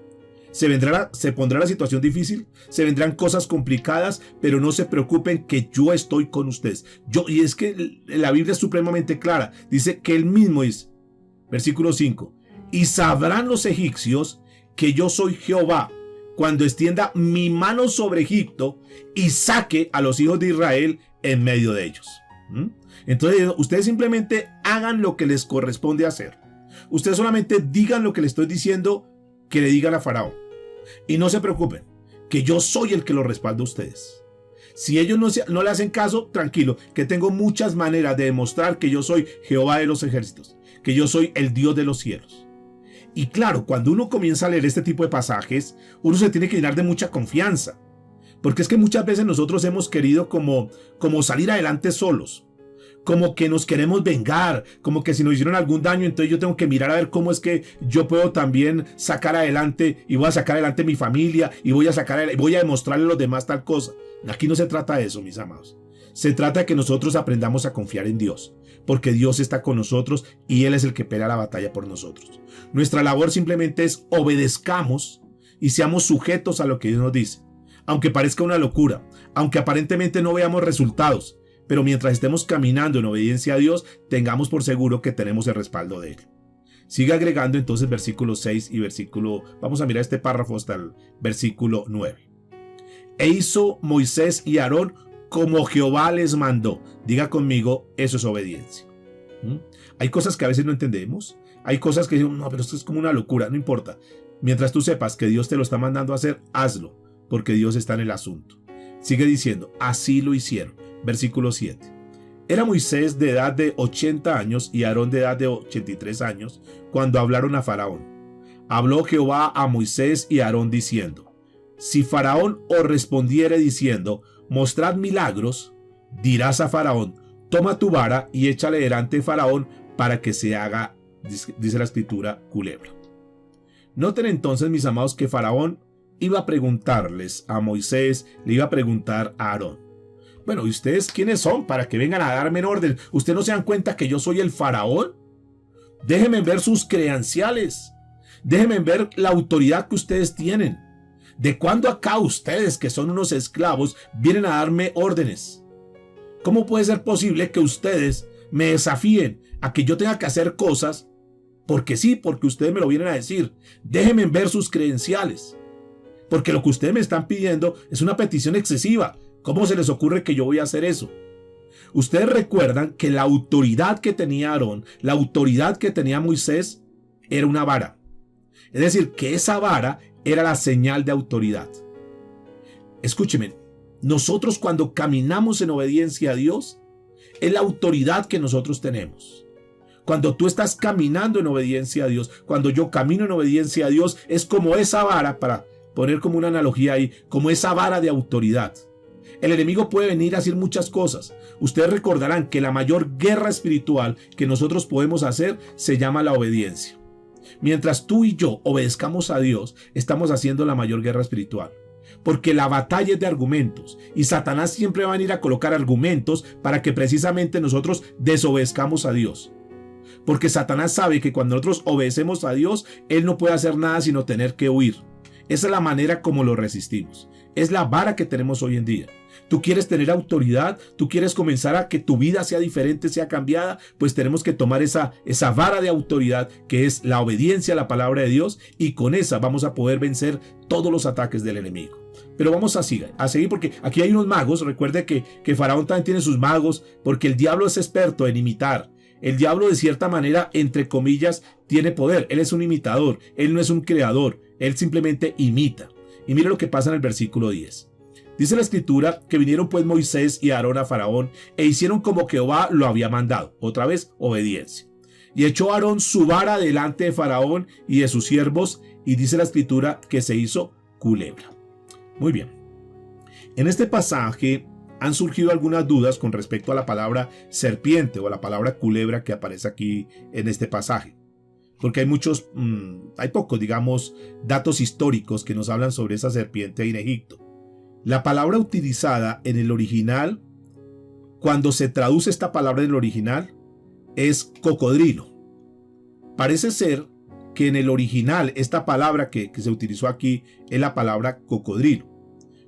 Se pondrá la situación difícil, se vendrán cosas complicadas, pero no se preocupen que yo estoy con ustedes. Y es que la Biblia es supremamente clara, dice que él mismo es, versículo 5, y sabrán los egipcios que yo soy Jehová, cuando extienda mi mano sobre Egipto y saque a los hijos de Israel en medio de ellos. Entonces ustedes simplemente hagan lo que les corresponde hacer. Ustedes solamente digan lo que le estoy diciendo que le digan a Faraón. Y no se preocupen, que yo soy el que los respalda a ustedes. Si ellos no le hacen caso, tranquilo, que tengo muchas maneras de demostrar que yo soy Jehová de los ejércitos, que yo soy el Dios de los cielos. Y claro, cuando uno comienza a leer este tipo de pasajes, uno se tiene que llenar de mucha confianza. Porque es que muchas veces nosotros hemos querido como salir adelante solos. Como que nos queremos vengar, como que si nos hicieron algún daño, entonces yo tengo que mirar a ver cómo es que yo puedo también sacar adelante, y voy a sacar adelante mi familia, y voy a demostrarle a los demás tal cosa. Aquí no se trata de eso, mis amados. Se trata de que nosotros aprendamos a confiar en Dios, porque Dios está con nosotros y Él es el que pelea la batalla por nosotros. Nuestra labor simplemente es obedezcamos y seamos sujetos a lo que Dios nos dice. Aunque parezca una locura, aunque aparentemente no veamos resultados, pero mientras estemos caminando en obediencia a Dios, tengamos por seguro que tenemos el respaldo de Él. Sigue agregando entonces versículo 6 y vamos a mirar este párrafo hasta el versículo 9. E hizo Moisés y Aarón como Jehová les mandó. Diga conmigo, eso es obediencia. Hay cosas que a veces no entendemos, hay cosas que dicen, no, pero esto es como una locura, no importa. Mientras tú sepas que Dios te lo está mandando a hacer, hazlo, porque Dios está en el asunto. Sigue diciendo, así lo hicieron. Versículo 7. Era Moisés de edad de 80 años y Aarón de edad de 83 años cuando hablaron a Faraón. Habló Jehová a Moisés y a Aarón diciendo, si Faraón os respondiere diciendo, mostrad milagros, dirás a Faraón, toma tu vara y échale delante de Faraón para que se haga, dice la escritura, culebra. Noten entonces, mis amados, que Faraón iba a preguntarles a Moisés, le iba a preguntar a Aarón. Bueno, ¿y ustedes quiénes son para que vengan a darme en orden? ¿Ustedes no se dan cuenta que yo soy el Faraón? Déjenme ver sus credenciales. Déjenme ver la autoridad que ustedes tienen. ¿De cuándo acá ustedes, que son unos esclavos, vienen a darme órdenes? ¿Cómo puede ser posible que ustedes me desafíen a que yo tenga que hacer cosas? Porque sí, porque ustedes me lo vienen a decir. Déjenme ver sus credenciales. Porque lo que ustedes me están pidiendo es una petición excesiva. ¿Cómo se les ocurre que yo voy a hacer eso? Ustedes recuerdan que la autoridad que tenía Aarón, la autoridad que tenía Moisés, era una vara. Es decir, que esa vara era la señal de autoridad. Escúcheme, nosotros cuando caminamos en obediencia a Dios, es la autoridad que nosotros tenemos. Cuando tú estás caminando en obediencia a Dios, cuando yo camino en obediencia a Dios, es como esa vara, para poner como una analogía ahí, como esa vara de autoridad. El enemigo puede venir a hacer muchas cosas. Ustedes recordarán que la mayor guerra espiritual que nosotros podemos hacer se llama la obediencia. Mientras tú y yo obedezcamos a Dios, estamos haciendo la mayor guerra espiritual. Porque la batalla es de argumentos y Satanás siempre va a venir a colocar argumentos para que precisamente nosotros desobedezcamos a Dios. Porque Satanás sabe que cuando nosotros obedecemos a Dios, Él no puede hacer nada sino tener que huir. Esa es la manera como lo resistimos. Es la vara que tenemos hoy en día. Tú quieres tener autoridad, tú quieres comenzar a que tu vida sea diferente, sea cambiada, pues tenemos que tomar esa vara de autoridad que es la obediencia a la palabra de Dios, y con esa vamos a poder vencer todos los ataques del enemigo. Pero vamos a seguir porque aquí hay unos magos. Recuerde que Faraón también tiene sus magos, porque el diablo es experto en imitar. El diablo, de cierta manera, entre comillas, tiene poder. Él es un imitador, él no es un creador, él simplemente imita. Y mire lo que pasa en el versículo 10. Dice la escritura que vinieron pues Moisés y Aarón a Faraón e hicieron como Jehová lo había mandado. Otra vez, obediencia. Y echó Aarón su vara delante de Faraón y de sus siervos, y dice la escritura que se hizo culebra. Muy bien. En este pasaje han surgido algunas dudas con respecto a la palabra serpiente o a la palabra culebra que aparece aquí en este pasaje. Porque hay pocos, digamos, datos históricos que nos hablan sobre esa serpiente en Egipto. La palabra utilizada en el original, cuando se traduce esta palabra en el original, es cocodrilo. Parece ser que en el original esta palabra que se utilizó aquí es la palabra cocodrilo.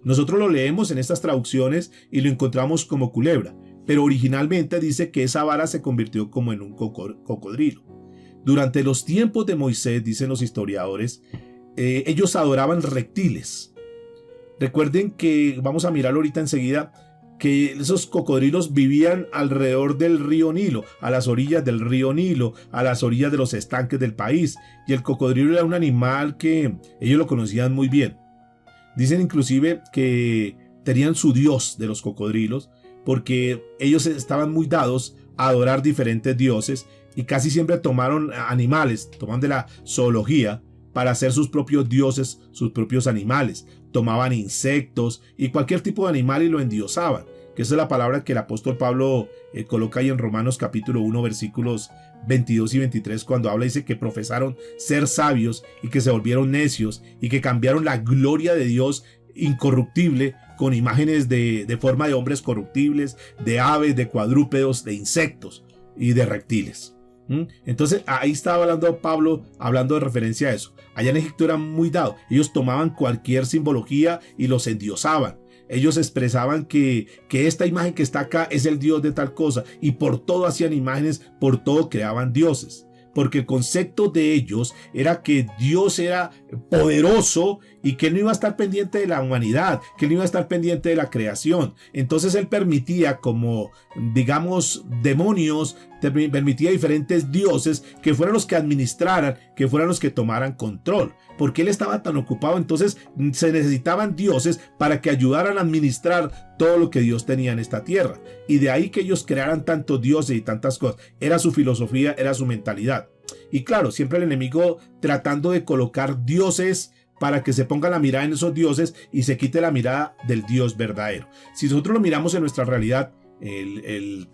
Nosotros lo leemos en estas traducciones y lo encontramos como culebra, pero originalmente dice que esa vara se convirtió como en un cocodrilo. Durante los tiempos de Moisés, dicen los historiadores, ellos adoraban reptiles. Recuerden que, vamos a mirar ahorita enseguida, que esos cocodrilos vivían alrededor del río Nilo, a las orillas del río Nilo, a las orillas de los estanques del país. Y el cocodrilo era un animal que ellos lo conocían muy bien. Dicen inclusive que tenían su dios de los cocodrilos, porque ellos estaban muy dados a adorar diferentes dioses y casi siempre tomaron animales, tomaban de la zoología para hacer sus propios dioses, sus propios animales. Tomaban insectos y cualquier tipo de animal y lo endiosaban, que esa es la palabra que el apóstol Pablo coloca ahí en Romanos capítulo 1 versículos 22 y 23, cuando habla, dice que profesaron ser sabios y que se volvieron necios y que cambiaron la gloria de Dios incorruptible con imágenes de forma de hombres corruptibles, de aves, de cuadrúpedos, de insectos y de reptiles. Entonces ahí estaba hablando Pablo, hablando de referencia a eso. Allá en Egipto era muy dado. Ellos tomaban cualquier simbología y los endiosaban. Ellos expresaban que esta imagen que está acá es el dios de tal cosa, y por todo hacían imágenes, por todo creaban dioses. Porque el concepto de ellos era que Dios era poderoso y que Él no iba a estar pendiente de la humanidad, que Él no iba a estar pendiente de la creación. Entonces Él permitía, como digamos demonios, permitía diferentes dioses que fueran los que administraran, que fueran los que tomaran control. Porque Él estaba tan ocupado, entonces se necesitaban dioses para que ayudaran a administrar todo lo que Dios tenía en esta tierra. Y de ahí que ellos crearan tantos dioses y tantas cosas. Era su filosofía, era su mentalidad. Y claro, siempre el enemigo tratando de colocar dioses para que se ponga la mirada en esos dioses y se quite la mirada del Dios verdadero. Si nosotros lo miramos en nuestra realidad,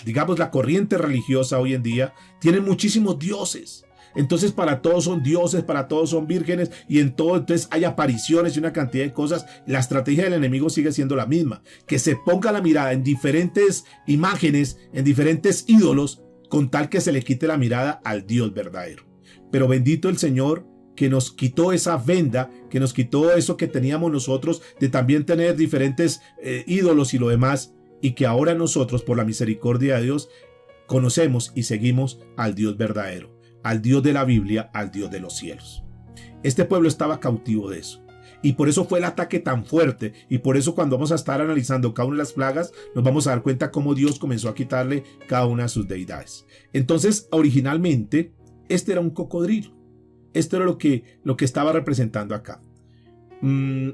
digamos la corriente religiosa hoy en día tiene muchísimos dioses. Entonces para todos son dioses, para todos son vírgenes, y en todo entonces hay apariciones y una cantidad de cosas. La estrategia del enemigo sigue siendo la misma, que se ponga la mirada en diferentes imágenes, en diferentes ídolos, con tal que se le quite la mirada al Dios verdadero. Pero bendito el Señor que nos quitó esa venda, que nos quitó eso que teníamos nosotros de también tener diferentes ídolos y lo demás, y que ahora nosotros, por la misericordia de Dios, conocemos y seguimos al Dios verdadero, al Dios de la Biblia, al Dios de los cielos. Este pueblo estaba cautivo de eso. Y por eso fue el ataque tan fuerte. Y por eso cuando vamos a estar analizando cada una de las plagas, nos vamos a dar cuenta cómo Dios comenzó a quitarle cada una de sus deidades. Entonces, originalmente, este era un cocodrilo. Esto era lo que estaba representando acá.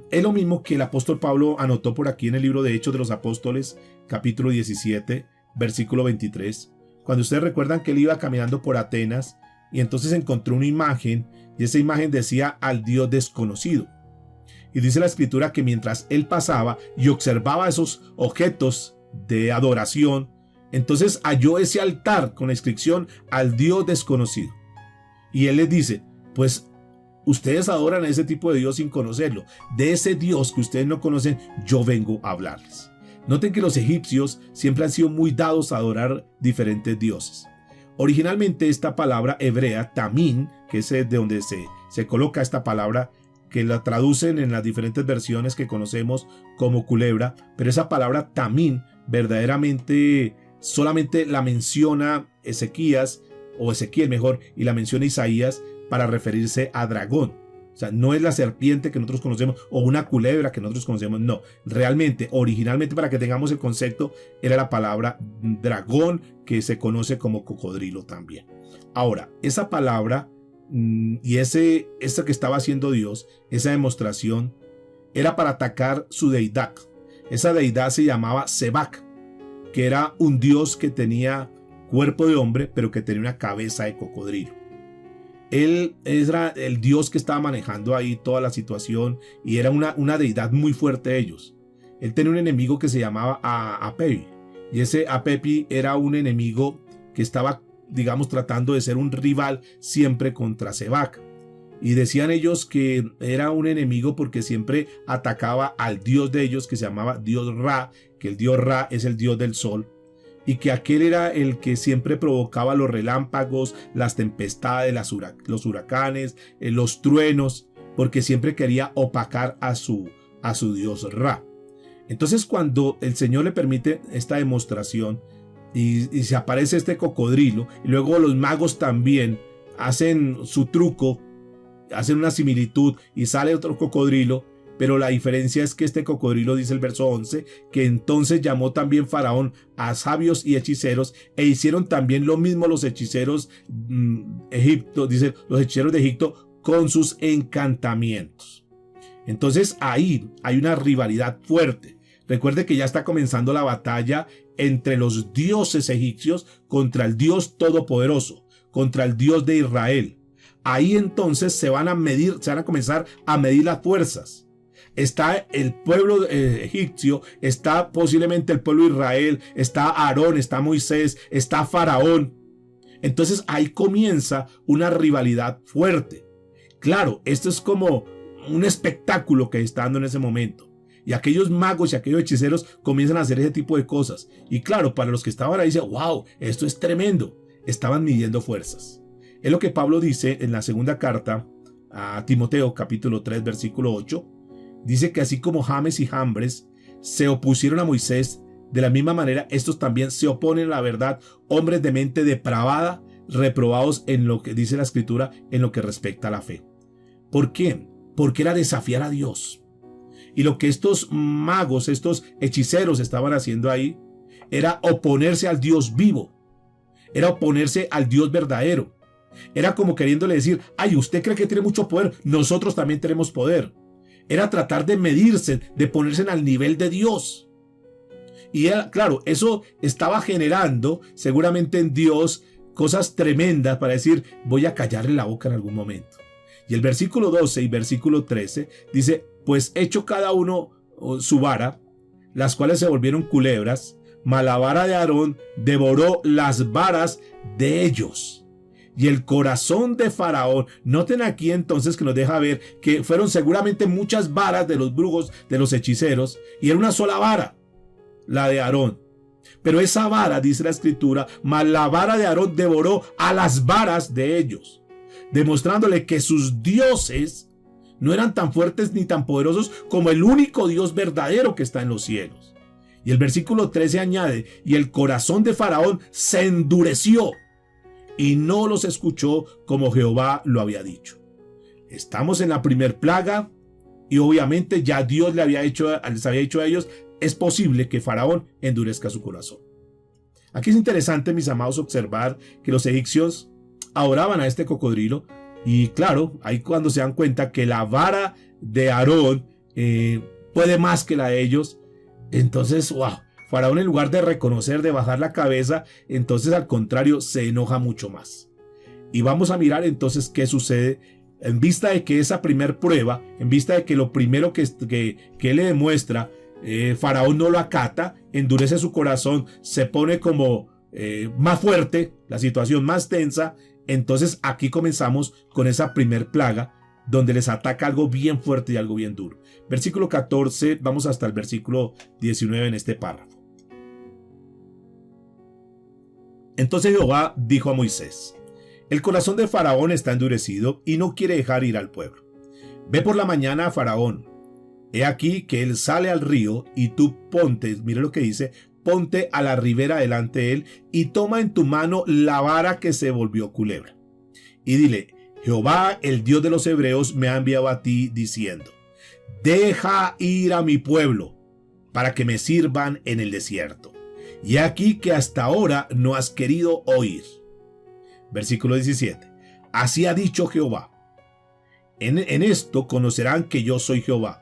Es lo mismo que el apóstol Pablo anotó por aquí en el libro de Hechos de los Apóstoles, capítulo 17, versículo 23. Cuando ustedes recuerdan que él iba caminando por Atenas y entonces encontró una imagen, y esa imagen decía al Dios desconocido. Y dice la escritura que mientras él pasaba y observaba esos objetos de adoración, entonces halló ese altar con la inscripción al Dios desconocido. Y él les dice, pues ustedes adoran a ese tipo de Dios sin conocerlo. De ese Dios que ustedes no conocen, yo vengo a hablarles. Noten que los egipcios siempre han sido muy dados a adorar diferentes dioses. Originalmente esta palabra hebrea, tamín, que es de donde se coloca esta palabra, que la traducen en las diferentes versiones que conocemos como culebra, pero esa palabra tamín verdaderamente solamente la menciona Ezequías, o Ezequiel mejor, y la menciona Isaías para referirse a dragón. O sea, no es la serpiente que nosotros conocemos o una culebra que nosotros conocemos, no. Realmente, originalmente, para que tengamos el concepto, era la palabra dragón, que se conoce como cocodrilo también. Ahora, esa palabra y eso que estaba haciendo Dios, esa demostración, era para atacar su deidad. Esa deidad se llamaba Sebac, que era un dios que tenía cuerpo de hombre, pero que tenía una cabeza de cocodrilo. Él era el dios que estaba manejando ahí toda la situación, y era una deidad muy fuerte de ellos. Él tenía un enemigo que se llamaba Apepi, y ese Apepi era un enemigo que estaba, digamos, tratando de ser un rival siempre contra Sebac. Y decían ellos que era un enemigo porque siempre atacaba al dios de ellos, que se llamaba Dios Ra, que el Dios Ra es el dios del sol, y que aquel era el que siempre provocaba los relámpagos, las tempestades, los huracanes, los truenos, porque siempre quería opacar a su dios Ra. Entonces, cuando el Señor le permite esta demostración y se aparece este cocodrilo, y luego los magos también hacen su truco hacen una similitud y sale otro cocodrilo, pero la diferencia es que este cocodrilo, dice el verso 11, que entonces llamó también Faraón a sabios y hechiceros, e hicieron también lo mismo los hechiceros Egipto, dice, los hechiceros de Egipto con sus encantamientos. Entonces ahí hay una rivalidad fuerte. Recuerde que ya está comenzando la batalla entre los dioses egipcios contra el Dios Todopoderoso, contra el Dios de Israel. Ahí entonces se van a comenzar a medir las fuerzas. Está el pueblo egipcio, está posiblemente el pueblo de Israel, está Aarón, está Moisés, está Faraón. Entonces ahí comienza una rivalidad fuerte. Claro, esto es como un espectáculo que está dando en ese momento. Y aquellos magos y aquellos hechiceros comienzan a hacer ese tipo de cosas. Y claro, para los que estaban ahí, dicen, wow, esto es tremendo. Estaban midiendo fuerzas. Es lo que Pablo dice en la segunda carta a Timoteo, capítulo 3, versículo 8. Dice que así como James y Jambres se opusieron a Moisés, de la misma manera estos también se oponen a la verdad, hombres de mente depravada, reprobados en lo que dice la Escritura, en lo que respecta a la fe. ¿Por qué? Porque era desafiar a Dios. Y lo que estos magos, estos hechiceros estaban haciendo ahí, era oponerse al Dios vivo, era oponerse al Dios verdadero. Era como queriéndole decir, ay, usted cree que tiene mucho poder, nosotros también tenemos poder. Era tratar de medirse, de ponerse al nivel de Dios. Y era, claro, eso estaba generando seguramente en Dios cosas tremendas para decir, voy a callarle la boca en algún momento. Y el versículo 12 y versículo 13 dice, pues hecho cada uno su vara, las cuales se volvieron culebras, mas la vara de Aarón devoró las varas de ellos. Y el corazón de Faraón, noten aquí entonces que nos deja ver que fueron seguramente muchas varas de los brujos, de los hechiceros, y era una sola vara, la de Aarón. Pero esa vara, dice la Escritura, mas la vara de Aarón devoró a las varas de ellos, demostrándole que sus dioses no eran tan fuertes ni tan poderosos como el único Dios verdadero que está en los cielos. Y el versículo 13 añade, y el corazón de Faraón se endureció, y no los escuchó como Jehová lo había dicho. Estamos en la primer plaga y obviamente ya Dios les había dicho a ellos, es posible que Faraón endurezca su corazón. Aquí es interesante, mis amados, observar que los egipcios adoraban a este cocodrilo y claro, ahí cuando se dan cuenta que la vara de Aarón puede más que la de ellos, entonces, wow. Faraón, en lugar de reconocer, de bajar la cabeza, entonces al contrario se enoja mucho más. Y vamos a mirar entonces qué sucede en vista de que esa primer prueba, en vista de que lo primero que le demuestra, Faraón no lo acata, endurece su corazón, se pone como más fuerte, la situación más tensa. Entonces aquí comenzamos con esa primer plaga, donde les ataca algo bien fuerte y algo bien duro. Versículo 14, vamos hasta el versículo 19 en este párrafo. Entonces Jehová dijo a Moisés, el corazón de Faraón está endurecido y no quiere dejar ir al pueblo. Ve por la mañana a Faraón. He aquí que él sale al río y tú ponte, mire lo que dice, ponte a la ribera delante de él y toma en tu mano la vara que se volvió culebra. Y dile, Jehová, el Dios de los hebreos, me ha enviado a ti diciendo, deja ir a mi pueblo para que me sirvan en el desierto. Y aquí que hasta ahora no has querido oír. Versículo 17. Así ha dicho Jehová. En esto conocerán que yo soy Jehová.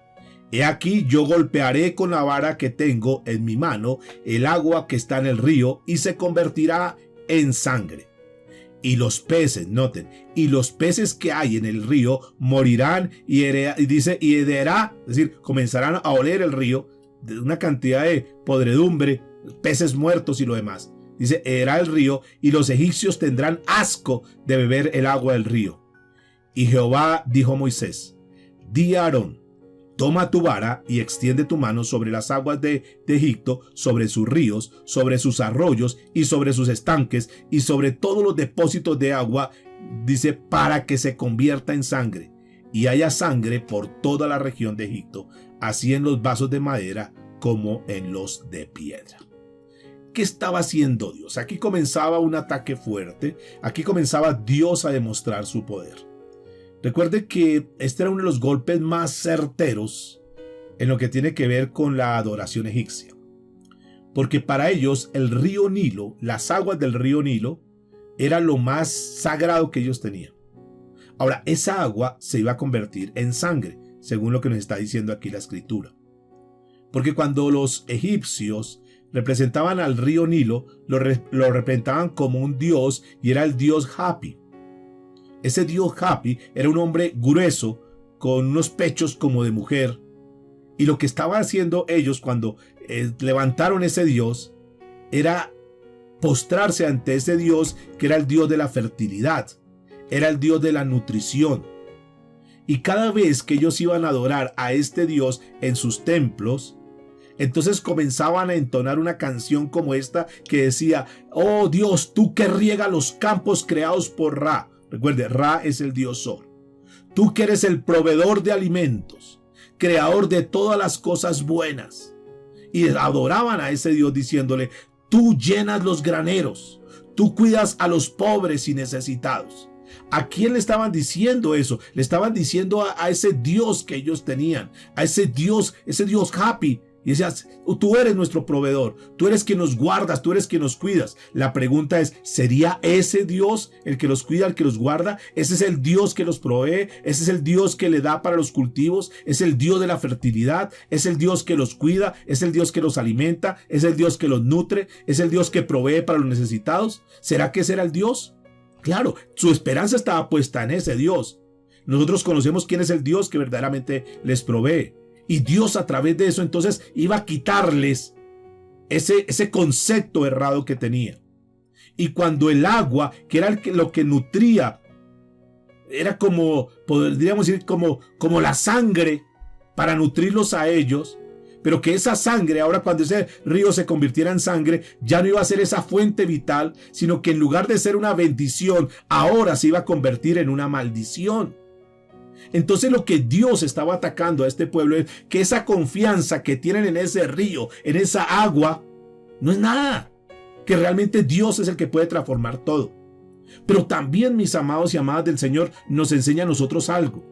He aquí yo golpearé con la vara que tengo en mi mano el agua que está en el río y se convertirá en sangre. Y los peces, noten, y los peces que hay en el río morirán y hederá, es decir, comenzarán a oler el río de una cantidad de podredumbre, peces muertos y lo demás. Dice, hederá el río y los egipcios tendrán asco de beber el agua del río. Y Jehová dijo a Moisés, di a Aarón, toma tu vara y extiende tu mano sobre las aguas de Egipto, sobre sus ríos, sobre sus arroyos y sobre sus estanques y sobre todos los depósitos de agua, dice, para que se convierta en sangre y haya sangre por toda la región de Egipto, así en los vasos de madera como en los de piedra. ¿Qué estaba haciendo Dios? Aquí comenzaba un ataque fuerte, aquí comenzaba Dios a demostrar su poder. Recuerde que este era uno de los golpes más certeros en lo que tiene que ver con la adoración egipcia. Porque para ellos el río Nilo, las aguas del río Nilo, era lo más sagrado que ellos tenían. Ahora, esa agua se iba a convertir en sangre, según lo que nos está diciendo aquí la escritura. Porque cuando los egipcios representaban al río Nilo, lo representaban como un dios, y era el dios Hapi. Ese dios Hapi era un hombre grueso, con unos pechos como de mujer. Y lo que estaban haciendo ellos cuando levantaron ese dios era postrarse ante ese dios, que era el dios de la fertilidad, era el dios de la nutrición. Y cada vez que ellos iban a adorar a este dios en sus templos, entonces comenzaban a entonar una canción como esta que decía: oh Dios, tú que riegas los campos creados por Ra. Recuerde, Ra es el dios Sol. Tú que eres el proveedor de alimentos, creador de todas las cosas buenas. Y adoraban a ese dios diciéndole: tú llenas los graneros, tú cuidas a los pobres y necesitados. ¿A quién le estaban diciendo eso? Le estaban diciendo a ese Dios que ellos tenían, a ese Dios Hapi. Y decías: tú eres nuestro proveedor, tú eres quien nos guardas, tú eres quien nos cuidas. La pregunta es: ¿sería ese Dios el que los cuida, el que los guarda? ¿Ese es el Dios que los provee? ¿Ese es el Dios que le da para los cultivos? ¿Es el Dios de la fertilidad? ¿Es el Dios que los cuida? ¿Es el Dios que los alimenta? ¿Es el Dios que los nutre? ¿Es el Dios que provee para los necesitados? ¿Será que ese era el Dios? Claro, su esperanza estaba puesta en ese Dios. Nosotros conocemos quién es el Dios que verdaderamente les provee. Y Dios, a través de eso, entonces iba a quitarles ese concepto errado que tenía. Y cuando el agua, que era lo que nutría, era como, podríamos decir, como la sangre para nutrirlos a ellos, pero que esa sangre, ahora cuando ese río se convirtiera en sangre, ya no iba a ser esa fuente vital, sino que en lugar de ser una bendición, ahora se iba a convertir en una maldición. Entonces lo que Dios estaba atacando a este pueblo es que esa confianza que tienen en ese río, en esa agua, no es nada. Que realmente Dios es el que puede transformar todo. Pero también, mis amados y amadas del Señor, nos enseña a nosotros algo.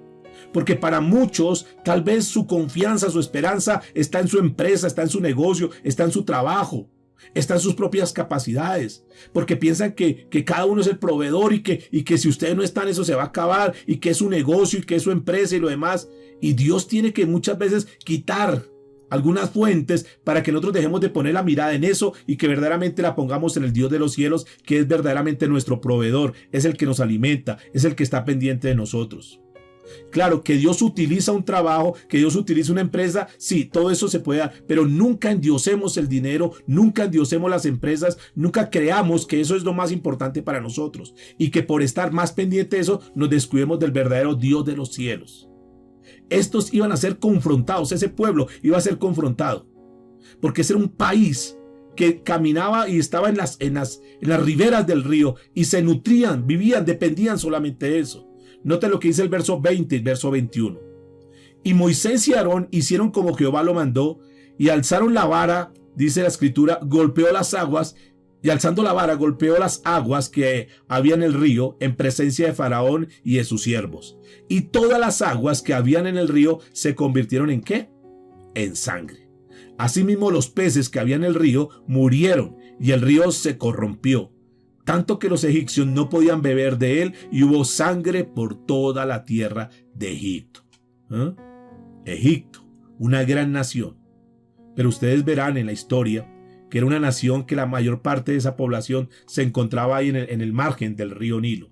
Porque para muchos, tal vez su confianza, su esperanza está en su empresa, está en su negocio, está en su trabajo, está en sus propias capacidades, porque piensan que cada uno es el proveedor y que si ustedes no están, eso se va a acabar, y que es su negocio y que es su empresa y lo demás. Y Dios tiene que muchas veces quitar algunas fuentes para que nosotros dejemos de poner la mirada en eso y que verdaderamente la pongamos en el Dios de los cielos, que es verdaderamente nuestro proveedor, es el que nos alimenta, es el que está pendiente de nosotros. Claro, que Dios utiliza un trabajo, que Dios utiliza una empresa, sí, todo eso se puede dar, pero nunca endiosemos el dinero, nunca endiosemos las empresas, nunca creamos que eso es lo más importante para nosotros y que por estar más pendiente de eso nos descuidemos del verdadero Dios de los cielos. Estos iban a ser confrontados, ese pueblo iba a ser confrontado, porque ese era un país que caminaba y estaba en las riberas del río y se nutrían, vivían, dependían solamente de eso. Noten lo que dice el verso 20 y el verso 21. Y Moisés y Aarón hicieron como Jehová lo mandó, y alzaron la vara, dice la escritura, golpeó las aguas, y alzando la vara golpeó las aguas que había en el río en presencia de Faraón y de sus siervos. Y todas las aguas que habían en el río se convirtieron ¿en qué? En sangre. Asimismo los peces que había en el río murieron, y el río se corrompió, tanto que los egipcios no podían beber de él, y hubo sangre por toda la tierra de Egipto. Egipto, una gran nación. Pero ustedes verán en la historia que era una nación que la mayor parte de esa población se encontraba ahí en el margen del río Nilo.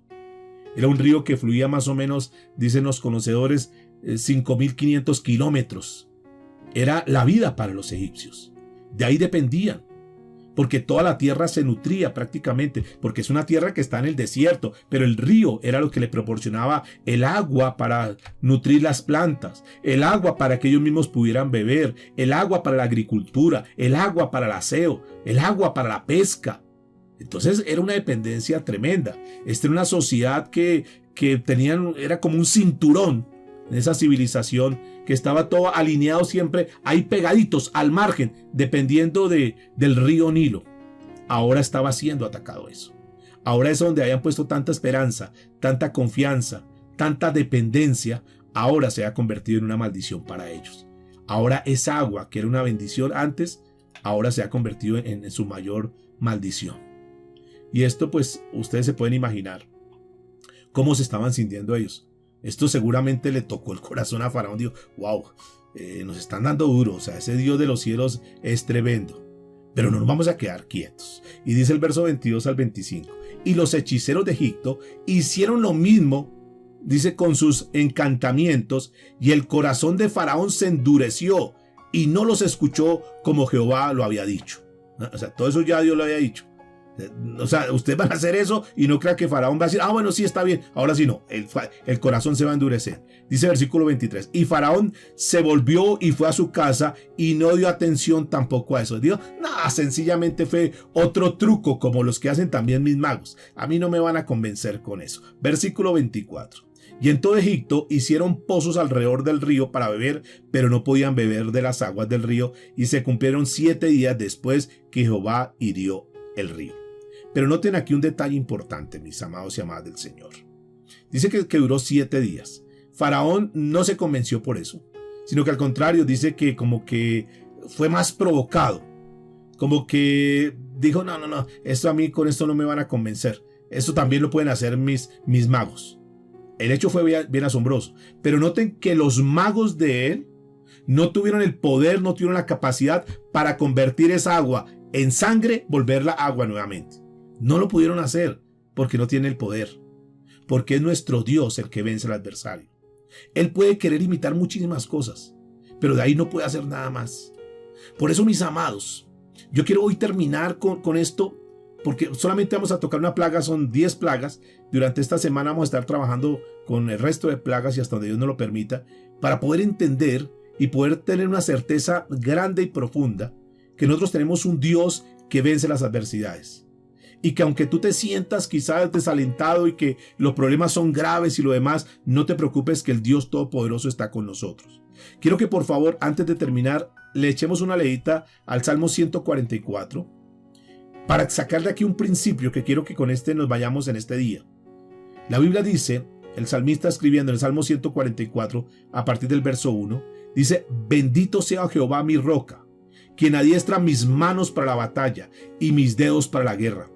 Era un río que fluía más o menos, dicen los conocedores, 5.500 kilómetros. Era la vida para los egipcios. De ahí dependían, porque toda la tierra se nutría prácticamente, porque es una tierra que está en el desierto, pero el río era lo que le proporcionaba el agua para nutrir las plantas, el agua para que ellos mismos pudieran beber, el agua para la agricultura, el agua para el aseo, el agua para la pesca. Entonces era una dependencia tremenda. Esta era una sociedad que era como un cinturón en esa civilización, que estaba todo alineado siempre ahí pegaditos al margen, dependiendo del río Nilo. Ahora estaba siendo atacado eso. Ahora es donde habían puesto tanta esperanza, tanta confianza, tanta dependencia, ahora se ha convertido en una maldición para ellos. Ahora esa agua, que era una bendición antes, ahora se ha convertido en su mayor maldición. Y esto pues ustedes se pueden imaginar cómo se estaban sintiendo ellos. Esto seguramente le tocó el corazón a Faraón. Dijo, wow, nos están dando duro. O sea, ese Dios de los cielos es tremendo. Pero no nos vamos a quedar quietos. Y dice el verso 22 al 25. Y los hechiceros de Egipto hicieron lo mismo, dice, con sus encantamientos. Y el corazón de Faraón se endureció y no los escuchó como Jehová lo había dicho. O sea, todo eso ya Dios lo había dicho. O sea, ustedes van a hacer eso y no crean que Faraón va a decir, bueno, sí, está bien. Ahora sí no, el corazón se va a endurecer. Dice versículo 23, y Faraón se volvió y fue a su casa y no dio atención tampoco a eso. Dijo, no, sencillamente fue otro truco como los que hacen también mis magos. A mí no me van a convencer con eso. Versículo 24. Y en todo Egipto hicieron pozos alrededor del río para beber, pero no podían beber de las aguas del río, y se cumplieron 7 días después que Jehová hirió el río. Pero noten aquí un detalle importante, mis amados y amadas del Señor. Dice que duró 7 días. Faraón no se convenció por eso, sino que al contrario dice que como que fue más provocado. Como que dijo, no, esto a mí con esto no me van a convencer. Esto también lo pueden hacer mis magos. El hecho fue bien asombroso. Pero noten que los magos de él no tuvieron el poder, no tuvieron la capacidad para convertir esa agua en sangre, volverla agua nuevamente. No lo pudieron hacer porque no tiene el poder. Porque es nuestro Dios el que vence al adversario. Él puede querer imitar muchísimas cosas, pero de ahí no puede hacer nada más. Por eso, mis amados, yo quiero hoy terminar con esto, porque solamente vamos a tocar una plaga, son 10 plagas. Durante esta semana vamos a estar trabajando con el resto de plagas y hasta donde Dios nos lo permita, para poder entender y poder tener una certeza grande y profunda que nosotros tenemos un Dios que vence las adversidades. Y que aunque tú te sientas quizás desalentado y que los problemas son graves y lo demás, no te preocupes, que el Dios Todopoderoso está con nosotros. Quiero que por favor, antes de terminar, le echemos una leída al Salmo 144 para sacar de aquí un principio que quiero que con este nos vayamos en este día. La Biblia dice, el salmista escribiendo en el Salmo 144 a partir del verso 1, dice, bendito sea Jehová mi roca, quien adiestra mis manos para la batalla y mis dedos para la guerra.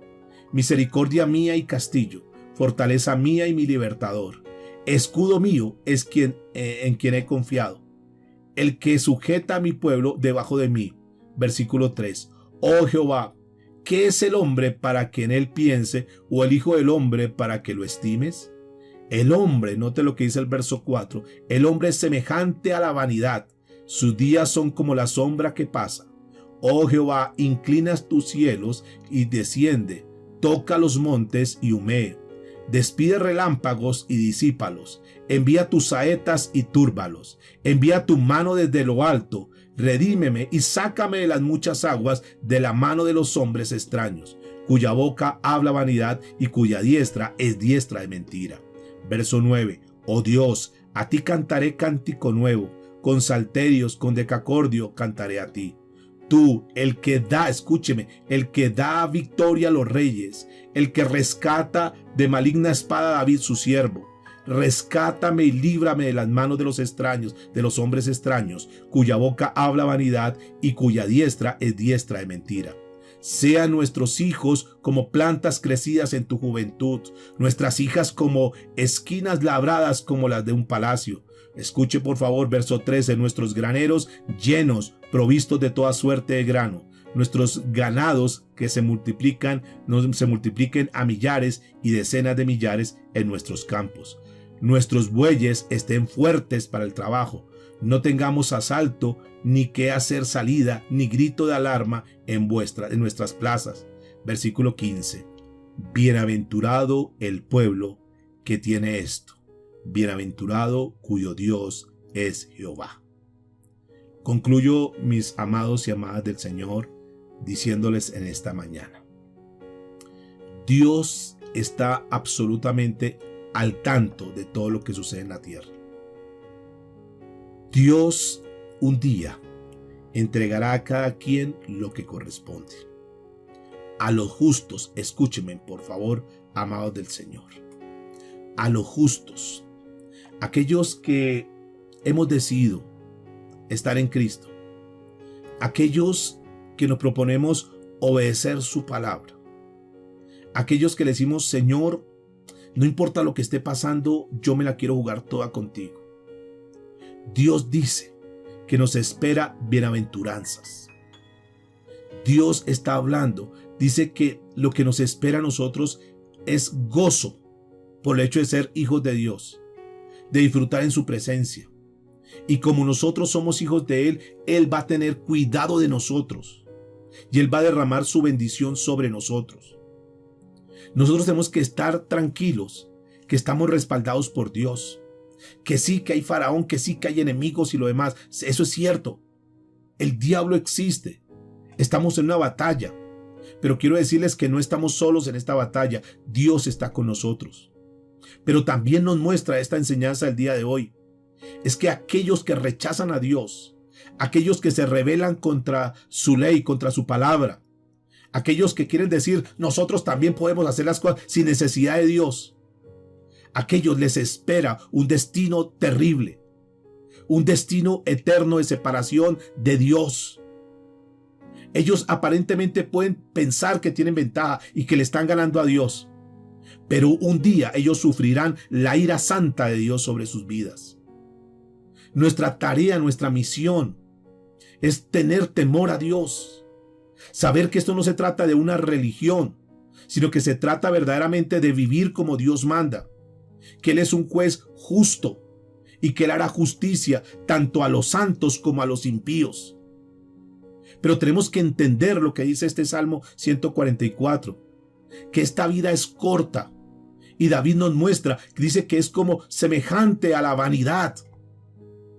Misericordia mía y castillo, fortaleza mía y mi libertador. Escudo mío es en quien he confiado, el que sujeta a mi pueblo debajo de mí. Versículo 3. Oh Jehová, ¿qué es el hombre para que en él piense, o el hijo del hombre para que lo estimes? El hombre, note lo que dice el verso 4, el hombre es semejante a la vanidad, sus días son como la sombra que pasa. Oh Jehová, inclinas tus cielos y desciende, toca los montes y humee. Despide relámpagos y disípalos. Envía tus saetas y túrbalos. Envía tu mano desde lo alto. Redímeme y sácame de las muchas aguas, de la mano de los hombres extraños, cuya boca habla vanidad y cuya diestra es diestra de mentira. Verso 9. Oh Dios, a ti cantaré cántico nuevo. Con salterios, con decacordio cantaré a ti. Tú, el que da, escúcheme, el que da victoria a los reyes, el que rescata de maligna espada a David su siervo. Rescátame y líbrame de las manos de los extraños, de los hombres extraños, cuya boca habla vanidad y cuya diestra es diestra de mentira. Sean nuestros hijos como plantas crecidas en tu juventud, nuestras hijas como esquinas labradas como las de un palacio. Escuche por favor verso 13, nuestros graneros llenos, provistos de toda suerte de grano, nuestros ganados que se multipliquen a millares y decenas de millares en nuestros campos. Nuestros bueyes estén fuertes para el trabajo, no tengamos asalto, ni que hacer salida, ni grito de alarma en nuestras plazas. Versículo 15. Bienaventurado el pueblo que tiene esto. Bienaventurado cuyo Dios es Jehová. Concluyo, mis amados y amadas del Señor, diciéndoles en esta mañana: Dios está absolutamente al tanto de todo lo que sucede en la tierra. Dios un día entregará a cada quien lo que corresponde. A los justos, escúchenme por favor, amados del Señor, a los justos aquellos que hemos decidido estar en Cristo, aquellos que nos proponemos obedecer su palabra, aquellos que le decimos, Señor, no importa lo que esté pasando, yo me la quiero jugar toda contigo. Dios dice que nos espera bienaventuranzas. Dios está hablando, dice que lo que nos espera a nosotros es gozo por el hecho de ser hijos de Dios, de disfrutar en su presencia. Y como nosotros somos hijos de Él, Él va a tener cuidado de nosotros y Él va a derramar su bendición sobre nosotros. Nosotros tenemos que estar tranquilos, que estamos respaldados por Dios, que sí que hay faraón, que sí que hay enemigos y lo demás. Eso es cierto. El diablo existe. Estamos en una batalla. Pero quiero decirles que no estamos solos en esta batalla. Dios está con nosotros. Pero también nos muestra esta enseñanza el día de hoy. Es que aquellos que rechazan a Dios, aquellos que se rebelan contra su ley, contra su palabra, aquellos que quieren decir, nosotros también podemos hacer las cosas sin necesidad de Dios, aquellos les espera un destino terrible, un destino eterno de separación de Dios. Ellos aparentemente pueden pensar que tienen ventaja y que le están ganando a Dios, pero un día ellos sufrirán la ira santa de Dios sobre sus vidas. Nuestra tarea, nuestra misión es tener temor a Dios, saber que esto no se trata de una religión, sino que se trata verdaderamente de vivir como Dios manda, que Él es un juez justo y que Él hará justicia tanto a los santos como a los impíos. Pero tenemos que entender lo que dice este Salmo 144, que esta vida es corta. Y David nos muestra, dice que es como semejante a la vanidad,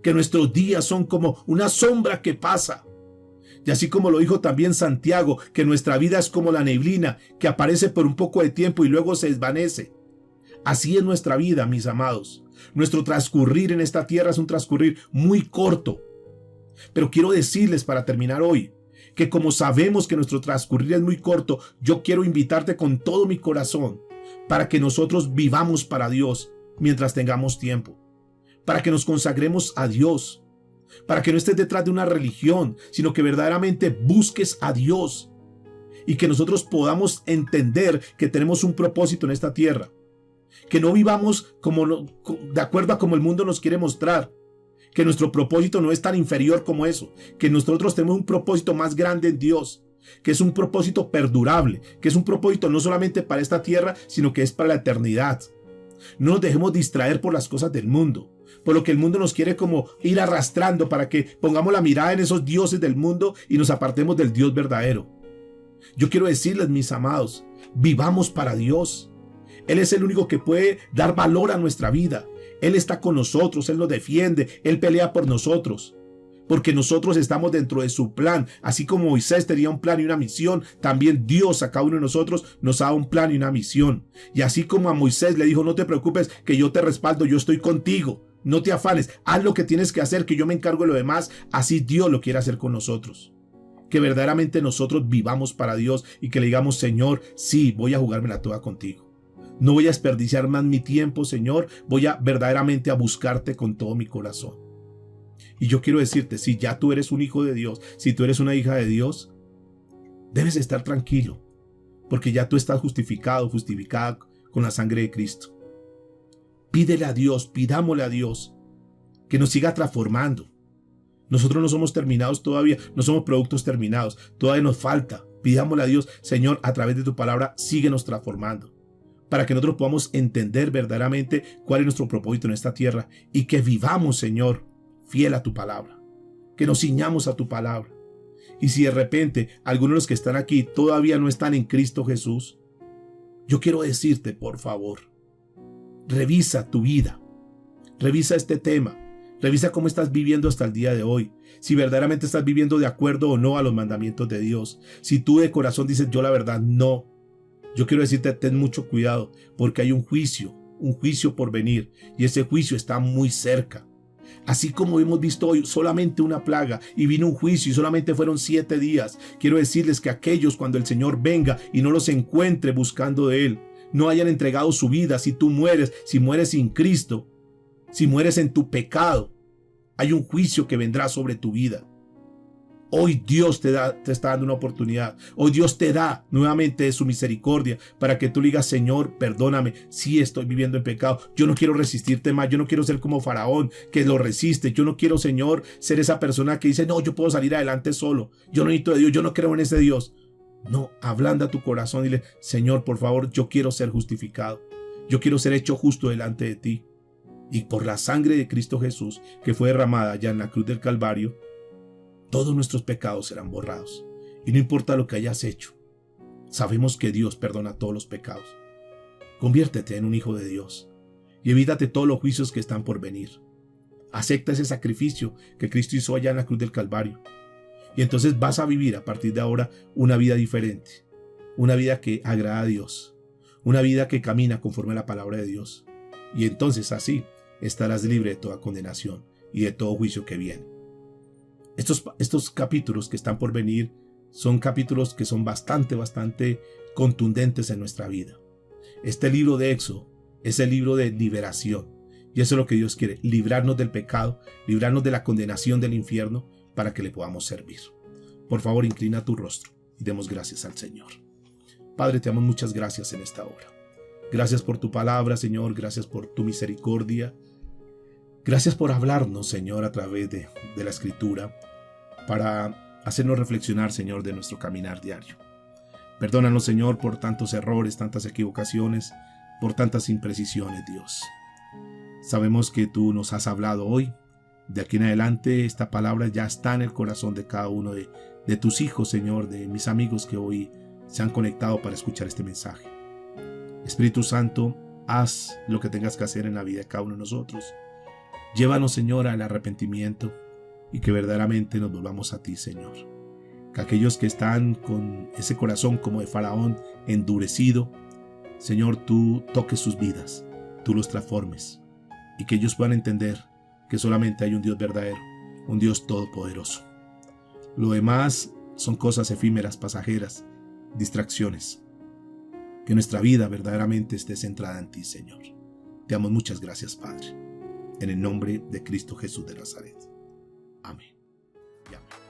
que nuestros días son como una sombra que pasa. Y así como lo dijo también Santiago, que nuestra vida es como la neblina, que aparece por un poco de tiempo y luego se desvanece. Así es nuestra vida, mis amados. Nuestro transcurrir en esta tierra es un transcurrir muy corto. Pero quiero decirles para terminar hoy, que como sabemos que nuestro transcurrir es muy corto, yo quiero invitarte con todo mi corazón para que nosotros vivamos para Dios mientras tengamos tiempo, para que nos consagremos a Dios, para que no estés detrás de una religión, sino que verdaderamente busques a Dios y que nosotros podamos entender que tenemos un propósito en esta tierra, que no vivamos de acuerdo a como el mundo nos quiere mostrar, que nuestro propósito no es tan inferior como eso, que nosotros tenemos un propósito más grande en Dios, que es un propósito perdurable, que es un propósito no solamente para esta tierra, sino que es para la eternidad. No nos dejemos distraer por las cosas del mundo, por lo que el mundo nos quiere como ir arrastrando para que pongamos la mirada en esos dioses del mundo y nos apartemos del Dios verdadero. Yo quiero decirles, mis amados, vivamos para Dios. Él es el único que puede dar valor a nuestra vida. Él está con nosotros, Él nos defiende, Él pelea por nosotros, porque nosotros estamos dentro de su plan. Así como Moisés tenía un plan y una misión, también Dios a cada uno de nosotros nos ha dado un plan y una misión. Y así como a Moisés le dijo, no te preocupes, que yo te respaldo, yo estoy contigo, no te afanes, haz lo que tienes que hacer, que yo me encargo de lo demás. Así Dios lo quiere hacer con nosotros. Que verdaderamente nosotros vivamos para Dios y que le digamos, Señor, sí, voy a jugármela toda contigo. No voy a desperdiciar más mi tiempo, Señor. Voy a verdaderamente a buscarte con todo mi corazón. Y yo quiero decirte, si ya tú eres un hijo de Dios, si tú eres una hija de Dios, debes estar tranquilo, porque ya tú estás justificado, justificada con la sangre de Cristo. Pídele a Dios, pidámosle a Dios que nos siga transformando. Nosotros no somos terminados todavía, no somos productos terminados, todavía nos falta. Pidámosle a Dios, Señor, a través de tu palabra, síguenos transformando, para que nosotros podamos entender verdaderamente cuál es nuestro propósito en esta tierra y que vivamos, Señor, fiel a tu palabra, que nos ciñamos a tu palabra. Y si de repente algunos de los que están aquí todavía no están en Cristo Jesús, yo quiero decirte, por favor, revisa tu vida, revisa este tema, revisa cómo estás viviendo hasta el día de hoy, si verdaderamente estás viviendo de acuerdo o no a los mandamientos de Dios. Si tú de corazón dices, yo la verdad no, yo quiero decirte, ten mucho cuidado, porque hay un juicio por venir, y ese juicio está muy cerca. Así como hemos visto hoy solamente una plaga y vino un juicio y solamente fueron 7 días, quiero decirles que aquellos, cuando el Señor venga y no los encuentre buscando de Él, no hayan entregado su vida, si tú mueres, si mueres sin Cristo, Si mueres en tu pecado, hay un juicio que vendrá sobre tu vida. Hoy Dios te está dando una oportunidad. Hoy Dios te da nuevamente su misericordia para que tú le digas: Señor, perdóname, sí estoy viviendo en pecado. Yo no quiero resistirte más. Yo no quiero ser como Faraón, que lo resiste. Yo no quiero, Señor, ser esa persona que dice: no, yo puedo salir adelante solo. Yo no necesito de Dios. Yo no creo en ese Dios. No, ablanda tu corazón y dile: Señor, por favor, yo quiero ser justificado. Yo quiero ser hecho justo delante de ti. Y por la sangre de Cristo Jesús, que fue derramada allá en la cruz del Calvario, todos nuestros pecados serán borrados. Y no importa lo que hayas hecho, sabemos que Dios perdona todos los pecados. Conviértete en un hijo de Dios y evítate todos los juicios que están por venir. Acepta ese sacrificio que Cristo hizo allá en la cruz del Calvario. Y entonces vas a vivir a partir de ahora una vida diferente. Una vida que agrada a Dios. Una vida que camina conforme a la palabra de Dios. Y entonces así estarás libre de toda condenación y de todo juicio que viene. Estos capítulos que están por venir son capítulos que son bastante contundentes en nuestra vida. Este libro de Éxodo es el libro de liberación. Y eso es lo que Dios quiere: librarnos del pecado, librarnos de la condenación del infierno, para que le podamos servir. Por favor, inclina tu rostro y demos gracias al Señor. Padre, te damos muchas gracias en esta hora. Gracias por tu palabra, Señor. Gracias por tu misericordia. Gracias por hablarnos, Señor, a través de la Escritura, para hacernos reflexionar, Señor, de nuestro caminar diario. Perdónanos, Señor, por tantos errores, tantas equivocaciones, por tantas imprecisiones, Dios. Sabemos que tú nos has hablado hoy. De aquí en adelante esta palabra ya está en el corazón de cada uno de tus hijos, Señor, de mis amigos que hoy se han conectado para escuchar este mensaje. Espíritu Santo, haz lo que tengas que hacer en la vida de cada uno de nosotros. Llévanos, Señor, al arrepentimiento y que verdaderamente nos volvamos a ti, Señor. Que aquellos que están con ese corazón como de Faraón endurecido, Señor, tú toques sus vidas, tú los transformes y que ellos puedan entender que solamente hay un Dios verdadero, un Dios todopoderoso. Lo demás son cosas efímeras, pasajeras, distracciones. Que nuestra vida verdaderamente esté centrada en ti, Señor. Te damos muchas gracias, Padre. En el nombre de Cristo Jesús de Nazaret. Amén. Y amén.